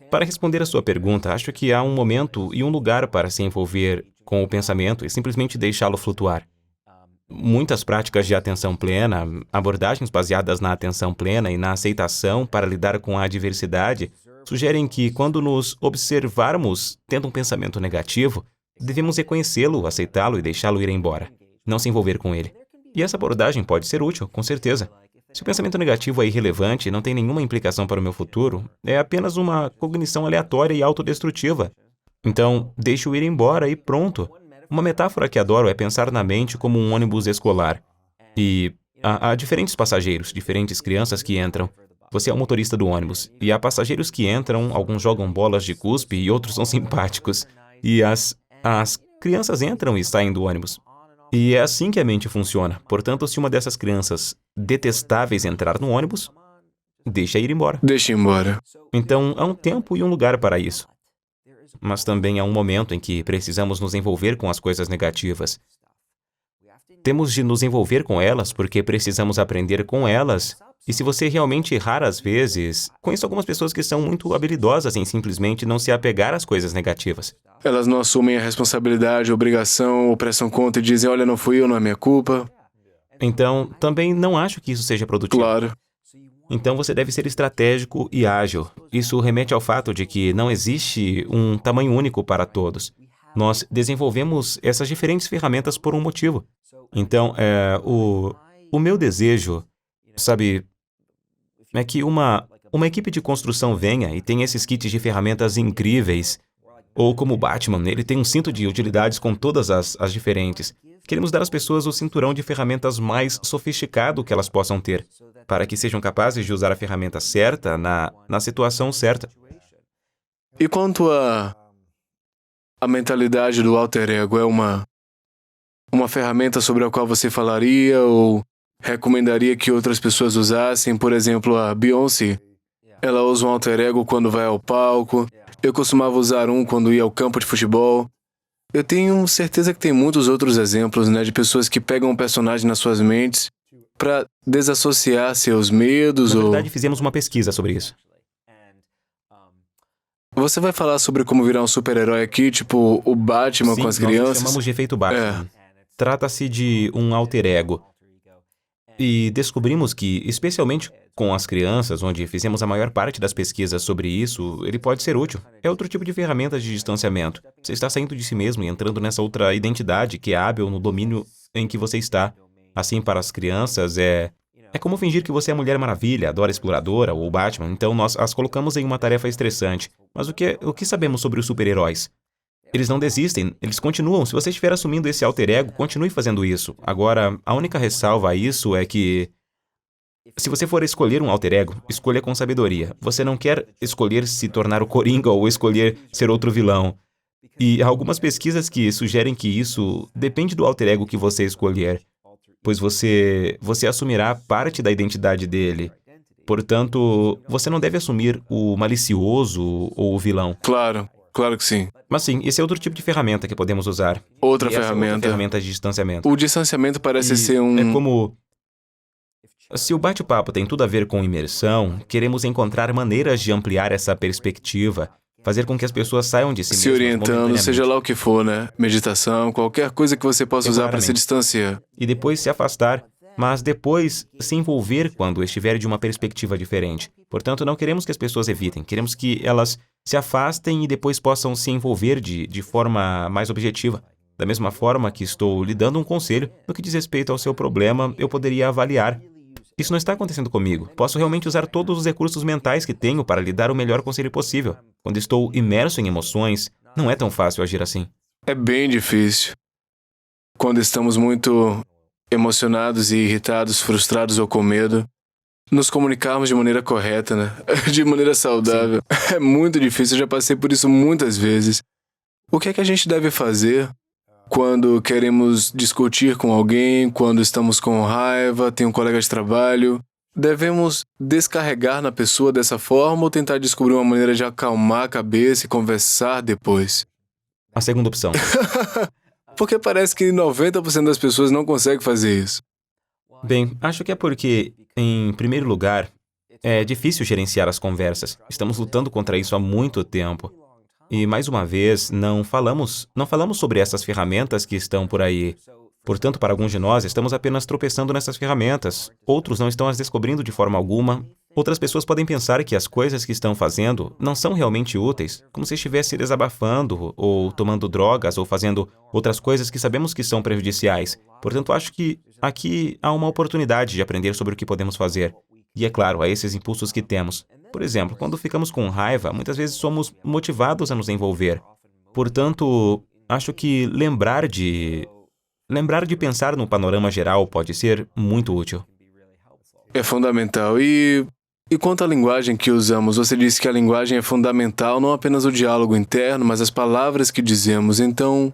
Para responder a sua pergunta, acho que há um momento e um lugar para se envolver com o pensamento e simplesmente deixá-lo flutuar. Muitas práticas de atenção plena, abordagens baseadas na atenção plena e na aceitação para lidar com a diversidade, sugerem que quando nos observarmos tendo um pensamento negativo, devemos reconhecê-lo, aceitá-lo e deixá-lo ir embora, não se envolver com ele. E essa abordagem pode ser útil, com certeza. Se o pensamento negativo é irrelevante e não tem nenhuma implicação para o meu futuro, é apenas uma cognição aleatória e autodestrutiva. Então, deixe-o ir embora e pronto. Uma metáfora que adoro é pensar na mente como um ônibus escolar. E há diferentes passageiros, diferentes crianças que entram. Você é o motorista do ônibus. E há passageiros que entram, alguns jogam bolas de cuspe e outros são simpáticos. E as crianças entram e saem do ônibus. E é assim que a mente funciona. Portanto, se uma dessas crianças detestáveis entrar no ônibus, deixa ir embora. Deixa embora. Então, há um tempo e um lugar para isso. Mas também há um momento em que precisamos nos envolver com as coisas negativas. Temos de nos envolver com elas porque precisamos aprender com elas. E se você realmente errar às vezes, conheço algumas pessoas que são muito habilidosas em simplesmente não se apegar às coisas negativas. Elas não assumem a responsabilidade, a obrigação, ou prestam conta e dizem, olha, não fui eu, não é minha culpa. Então, também não acho que isso seja produtivo. Claro. Então você deve ser estratégico e ágil. Isso remete ao fato de que não existe um tamanho único para todos. Nós desenvolvemos essas diferentes ferramentas por um motivo. Então, o meu desejo, sabe, é que uma equipe de construção venha e tenha esses kits de ferramentas incríveis. Ou como Batman, ele tem um cinto de utilidades com todas as diferentes. Queremos dar às pessoas o cinturão de ferramentas mais sofisticado que elas possam ter, para que sejam capazes de usar a ferramenta certa na situação certa. E quanto a mentalidade do alter ego, é uma ferramenta sobre a qual você falaria ou recomendaria que outras pessoas usassem? Por exemplo, a Beyoncé, ela usa um alter ego quando vai ao palco. Eu costumava usar um quando ia ao campo de futebol. Eu tenho certeza que tem muitos outros exemplos, né, de pessoas que pegam um personagem nas suas mentes para desassociar seus medos Na ou... verdade, fizemos uma pesquisa sobre isso. Você vai falar sobre como virar um super-herói aqui, tipo o Batman Sim, com as nós crianças? chamamos de efeito Batman. Trata-se de um alter ego. E descobrimos que, especialmente com as crianças, onde fizemos a maior parte das pesquisas sobre isso, ele pode ser útil. É outro tipo de ferramenta de distanciamento. Você está saindo de si mesmo e entrando nessa outra identidade que é hábil no domínio em que você está. Assim, para as crianças, é como fingir que você é a Mulher Maravilha, a Dora Exploradora ou o Batman. Então, nós as colocamos em uma tarefa estressante. Mas o que sabemos sobre os super-heróis? Eles não desistem, eles continuam. Se você estiver assumindo esse alter ego, continue fazendo isso. Agora, a única ressalva a isso é que, se você for escolher um alter ego, escolha com sabedoria. Você não quer escolher se tornar o Coringa ou escolher ser outro vilão. E há algumas pesquisas que sugerem que isso depende do alter ego que você escolher, pois você assumirá parte da identidade dele. Portanto, você não deve assumir o malicioso ou o vilão. Claro que sim. Mas sim, esse é outro tipo de ferramenta que podemos usar. Outra E essa é outra ferramenta. ferramenta de distanciamento. O distanciamento parece E ser um... É como... Se o bate-papo tem tudo a ver com imersão, queremos encontrar maneiras de ampliar essa perspectiva, fazer com que as pessoas saiam de si se mesmas orientando, momentaneamente. seja lá o que for, né? Meditação, qualquer coisa que você possa usar para se Temporariamente. distanciar. E depois se afastar, mas depois se envolver quando estiver de uma perspectiva diferente. Portanto, não queremos que as pessoas evitem, queremos que elas se afastem e depois possam se envolver de forma mais objetiva. Da mesma forma que estou lhe dando um conselho, no que diz respeito ao seu problema, eu poderia avaliar. Isso não está acontecendo comigo. Posso realmente usar todos os recursos mentais que tenho para lhe dar o melhor conselho possível. Quando estou imerso em emoções, não é tão fácil agir assim. É bem difícil. Quando estamos muito emocionados e irritados, frustrados ou com medo, nos comunicarmos de maneira correta, né? De maneira saudável. Sim. É muito difícil, eu já passei por isso muitas vezes. O que é que a gente deve fazer quando queremos discutir com alguém, quando estamos com raiva, tem um colega de trabalho? Devemos descarregar na pessoa dessa forma ou tentar descobrir uma maneira de acalmar a cabeça e conversar depois? A segunda opção. Porque parece que 90% das pessoas não conseguem fazer isso. Bem, acho que é porque, em primeiro lugar, é difícil gerenciar as conversas. Estamos lutando contra isso há muito tempo. E, mais uma vez, não falamos sobre essas ferramentas que estão por aí. Portanto, para alguns de nós, estamos apenas tropeçando nessas ferramentas. Outros não estão as descobrindo de forma alguma. Outras pessoas podem pensar que as coisas que estão fazendo não são realmente úteis, como se estivesse desabafando, ou tomando drogas, ou fazendo outras coisas que sabemos que são prejudiciais. Portanto, acho que aqui há uma oportunidade de aprender sobre o que podemos fazer. E, é claro, há esses impulsos que temos. Por exemplo, quando ficamos com raiva, muitas vezes somos motivados a nos envolver. Portanto, acho que lembrar de pensar no panorama geral pode ser muito útil. É fundamental. E quanto à linguagem que usamos, você disse que a linguagem é fundamental, não apenas o diálogo interno, mas as palavras que dizemos. Então,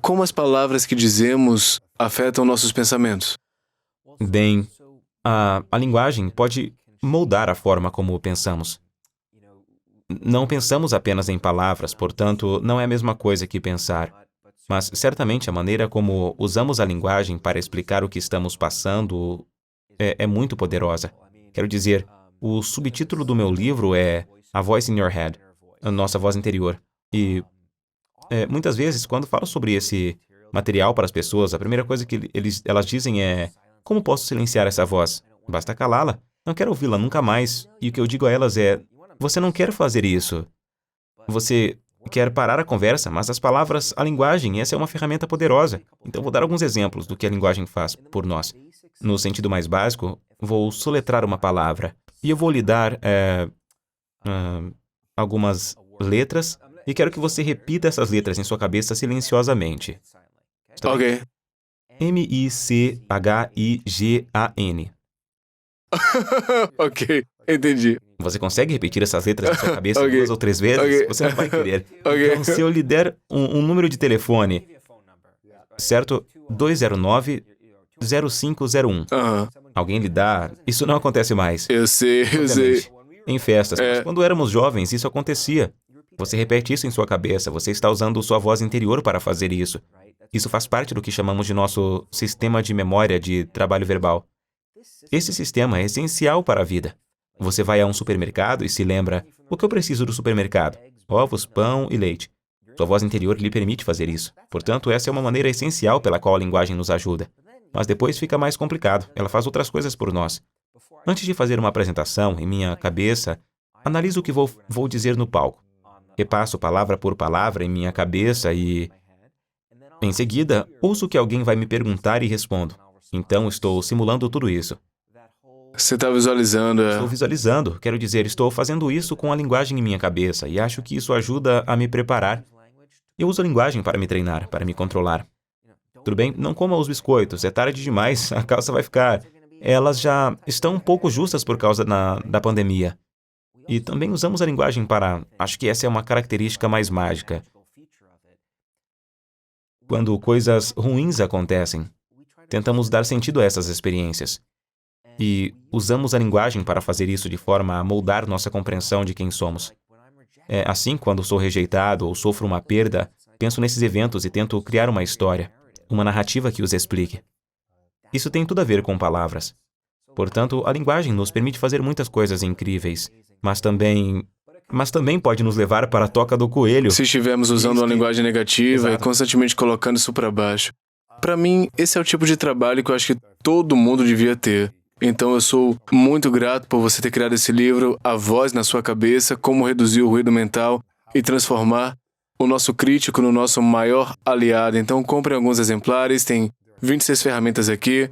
como as palavras que dizemos afetam nossos pensamentos? Bem, a linguagem pode moldar a forma como pensamos. Não pensamos apenas em palavras, portanto, não é a mesma coisa que pensar. Mas, certamente, a maneira como usamos a linguagem para explicar o que estamos passando é muito poderosa. Quero dizer, o subtítulo do meu livro é A Voice in Your Head, a nossa voz interior. E, muitas vezes, quando falo sobre esse material para as pessoas, a primeira coisa que elas dizem é: como posso silenciar essa voz? Basta calá-la. Não quero ouvi-la nunca mais. E o que eu digo a elas é: você não quer fazer isso. Você quer parar a conversa, mas as palavras, a linguagem, essa é uma ferramenta poderosa. Então, vou dar alguns exemplos do que a linguagem faz por nós. No sentido mais básico, vou soletrar uma palavra. E eu vou lhe dar algumas letras e quero que você repita essas letras em sua cabeça silenciosamente. Está bem? Ok. M-I-C-H-I-G-A-N. Ok, entendi. Você consegue repetir essas letras na sua cabeça Ok. 2 ou 3 vezes? Ok. Você não vai querer. Ok. Então, se eu lhe der um número de telefone, certo? 209-0501. Aham. Alguém lhe dá... Isso não acontece mais. Eu sei. Obviamente. Em festas. É. Mas quando éramos jovens, isso acontecia. Você repete isso em sua cabeça. Você está usando sua voz interior para fazer isso. Isso faz parte do que chamamos de nosso sistema de memória de trabalho verbal. Esse sistema é essencial para a vida. Você vai a um supermercado e se lembra: o que eu preciso do supermercado? Ovos, pão e leite. Sua voz interior lhe permite fazer isso. Portanto, essa é uma maneira essencial pela qual a linguagem nos ajuda. Mas depois fica mais complicado. Ela faz outras coisas por nós. Antes de fazer uma apresentação, em minha cabeça, analiso o que vou dizer no palco. Repasso palavra por palavra em minha cabeça e, em seguida, ouço o que alguém vai me perguntar e respondo. Então, estou simulando tudo isso. Você está visualizando. Estou visualizando, quero dizer, estou fazendo isso com a linguagem em minha cabeça e acho que isso ajuda a me preparar. Eu uso a linguagem para me treinar, para me controlar. Tudo bem? Não coma os biscoitos, é tarde demais, a calça vai ficar. Elas já estão um pouco justas por causa da pandemia. E também usamos a linguagem para... Acho que essa é uma característica mais mágica. Quando coisas ruins acontecem, tentamos dar sentido a essas experiências. E usamos a linguagem para fazer isso de forma a moldar nossa compreensão de quem somos. É assim, quando sou rejeitado ou sofro uma perda, penso nesses eventos e tento criar uma história, uma narrativa que os explique. Isso tem tudo a ver com palavras. Portanto, a linguagem nos permite fazer muitas coisas incríveis, mas também pode nos levar para a toca do coelho. Se estivermos usando uma linguagem negativa Exato. e constantemente colocando isso para baixo. Para mim, esse é o tipo de trabalho que eu acho que todo mundo devia ter. Então eu sou muito grato por você ter criado esse livro, A Voz na Sua Cabeça, Como Reduzir o Ruído Mental e Transformar o Nosso Crítico no Nosso Maior Aliado. Então compre alguns exemplares, tem 26 ferramentas aqui.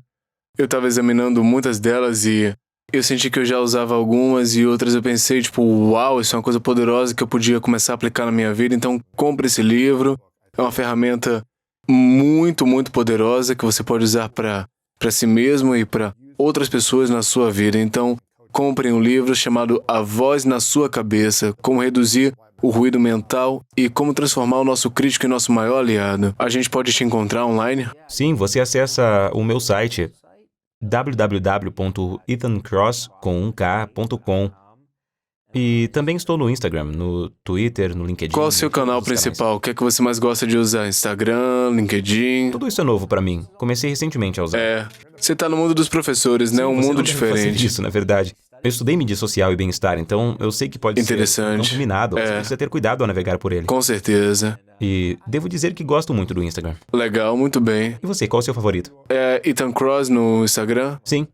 Eu estava examinando muitas delas e eu senti que eu já usava algumas e outras eu pensei, tipo, uau, isso é uma coisa poderosa que eu podia começar a aplicar na minha vida. Então compre esse livro, é uma ferramenta muito, muito poderosa que você pode usar para si mesmo e para outras pessoas na sua vida. Então, comprem um livro chamado A Voz na Sua Cabeça, Como Reduzir o Ruído Mental e Como Transformar o Nosso Crítico em Nosso Maior Aliado. A gente pode te encontrar online? Sim, você acessa o meu site www.ethancross.com E também estou no Instagram, no Twitter, no LinkedIn. Qual o seu em todos canal os canais. principal? O que é que você mais gosta de usar? Instagram, LinkedIn? Tudo isso é novo pra mim. Comecei recentemente a usar. Você tá no mundo dos professores, né? Um Você mundo não deve fazer diferente. isso, na verdade. Eu estudei mídia social e bem-estar, então eu sei que pode Interessante. ser contaminado. Você precisa ter cuidado ao navegar por ele. Com certeza. E devo dizer que gosto muito do Instagram. Legal, muito bem. E você, qual é o seu favorito? Ethan Cross no Instagram? Sim.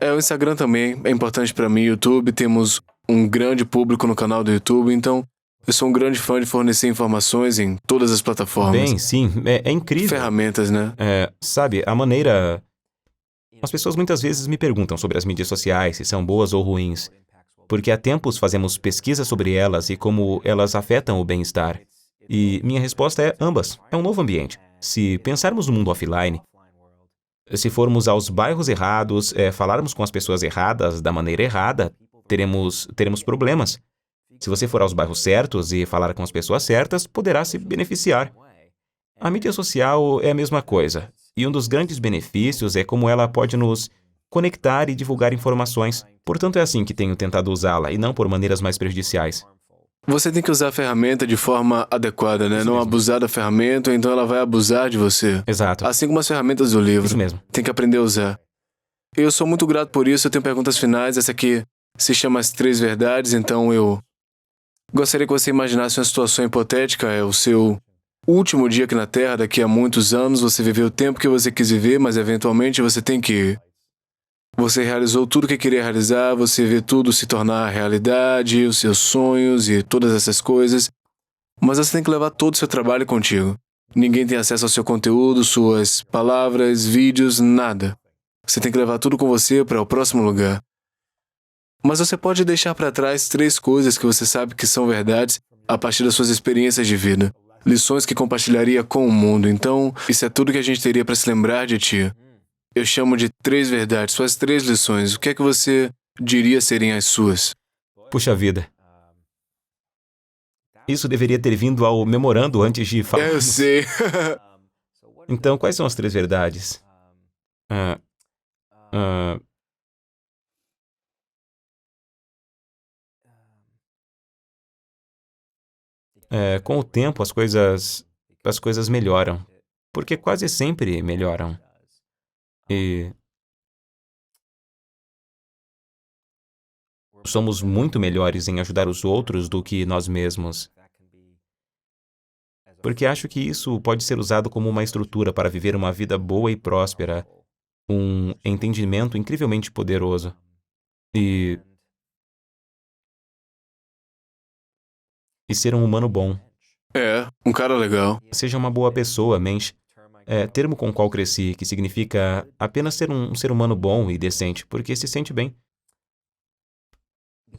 O Instagram também é importante pra mim. YouTube, temos um grande público no canal do YouTube, então eu sou um grande fã de fornecer informações em todas as plataformas. Bem, sim. É incrível. Ferramentas, né? Sabe, a maneira... As pessoas muitas vezes me perguntam sobre as mídias sociais, se são boas ou ruins. Porque há tempos fazemos pesquisas sobre elas e como elas afetam o bem-estar. E minha resposta é ambas. É um novo ambiente. Se pensarmos no mundo offline, se formos aos bairros errados, falarmos com as pessoas erradas da maneira errada, teremos problemas. Se você for aos bairros certos e falar com as pessoas certas, poderá se beneficiar. A mídia social é a mesma coisa. E um dos grandes benefícios é como ela pode nos conectar e divulgar informações. Portanto, é assim que tenho tentado usá-la, e não por maneiras mais prejudiciais. Você tem que usar a ferramenta de forma adequada, né? Isso Não mesmo. abusar da ferramenta, ou então ela vai abusar de você. Exato. Assim como as ferramentas do livro. Isso mesmo. Tem que aprender a usar. Eu sou muito grato por isso. Eu tenho perguntas finais. Essa aqui se chama As Três Verdades, então eu gostaria que você imaginasse uma situação hipotética. É o seu último dia aqui na Terra, daqui a muitos anos. Você viveu o tempo que você quis viver, mas eventualmente você tem que ir. Você realizou tudo o que queria realizar, você vê tudo se tornar realidade, os seus sonhos e todas essas coisas. Mas você tem que levar todo o seu trabalho contigo. Ninguém tem acesso ao seu conteúdo, suas palavras, vídeos, nada. Você tem que levar tudo com você para o próximo lugar. Mas você pode deixar para trás 3 coisas que você sabe que são verdades a partir das suas experiências de vida. Lições que compartilharia com o mundo. Então, isso é tudo que a gente teria para se lembrar de ti. Eu chamo de 3 verdades, suas 3 lições. O que é que você diria serem as suas? Puxa vida. Isso deveria ter vindo ao memorando antes de falar. Eu sei. Então, quais são as 3 verdades? Com o tempo, as coisas melhoram. Porque quase sempre melhoram. E somos muito melhores em ajudar os outros do que nós mesmos. Porque acho que isso pode ser usado como uma estrutura para viver uma vida boa e próspera, um entendimento incrivelmente poderoso. E ser um humano bom. Um cara legal. Seja uma boa pessoa, mensch. Termo com o qual cresci, que significa apenas ser um ser humano bom e decente, porque se sente bem.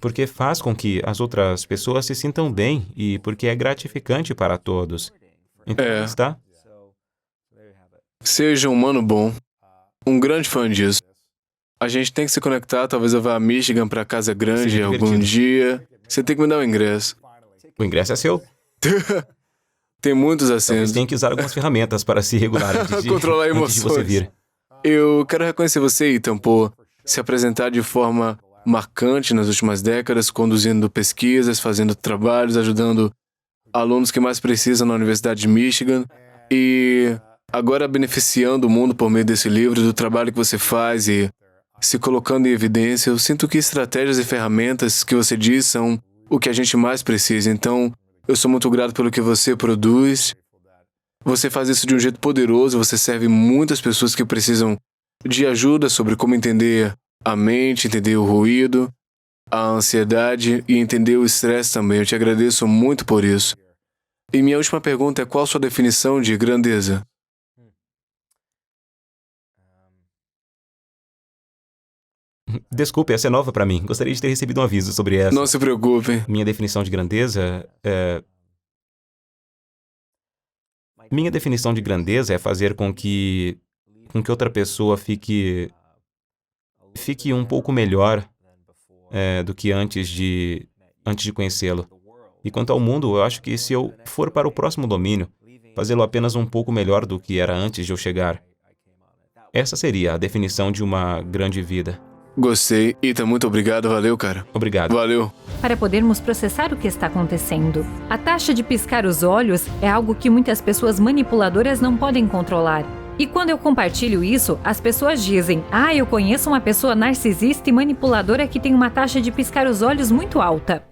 Porque faz com que as outras pessoas se sintam bem e porque é gratificante para todos. Então, está? Seja um humano bom. Um grande fã disso. A gente tem que se conectar, talvez eu vá a Michigan para Casa Grande Seria algum divertido. dia. Você tem que me dar o ingresso. O ingresso é seu. Tem muitos Talvez assentos. tenha que usar algumas ferramentas para se regular antes de, Controlar antes de você emoções. vir. Eu quero reconhecer você, Ethan, por se apresentar de forma marcante nas últimas décadas, conduzindo pesquisas, fazendo trabalhos, ajudando alunos que mais precisam na Universidade de Michigan e agora beneficiando o mundo por meio desse livro, do trabalho que você faz e se colocando em evidência. Eu sinto que estratégias e ferramentas que você diz são o que a gente mais precisa. Então, eu sou muito grato pelo que você produz. Você faz isso de um jeito poderoso, você serve muitas pessoas que precisam de ajuda sobre como entender a mente, entender o ruído, a ansiedade e entender o estresse também. Eu te agradeço muito por isso. E minha última pergunta é: qual a sua definição de grandeza? Desculpe, essa é nova para mim. Gostaria de ter recebido um aviso sobre essa. Não se preocupe. Minha definição de grandeza é... Minha definição de grandeza é fazer com que outra pessoa fique um pouco melhor do que antes de conhecê-lo. E quanto ao mundo, eu acho que se eu for para o próximo domínio, fazê-lo apenas um pouco melhor do que era antes de eu chegar. Essa seria a definição de uma grande vida. Gostei. Ethan, muito obrigado. Valeu, cara. Obrigado. Valeu. Para podermos processar o que está acontecendo. A taxa de piscar os olhos é algo que muitas pessoas manipuladoras não podem controlar. E quando eu compartilho isso, as pessoas dizem: eu conheço uma pessoa narcisista e manipuladora que tem uma taxa de piscar os olhos muito alta.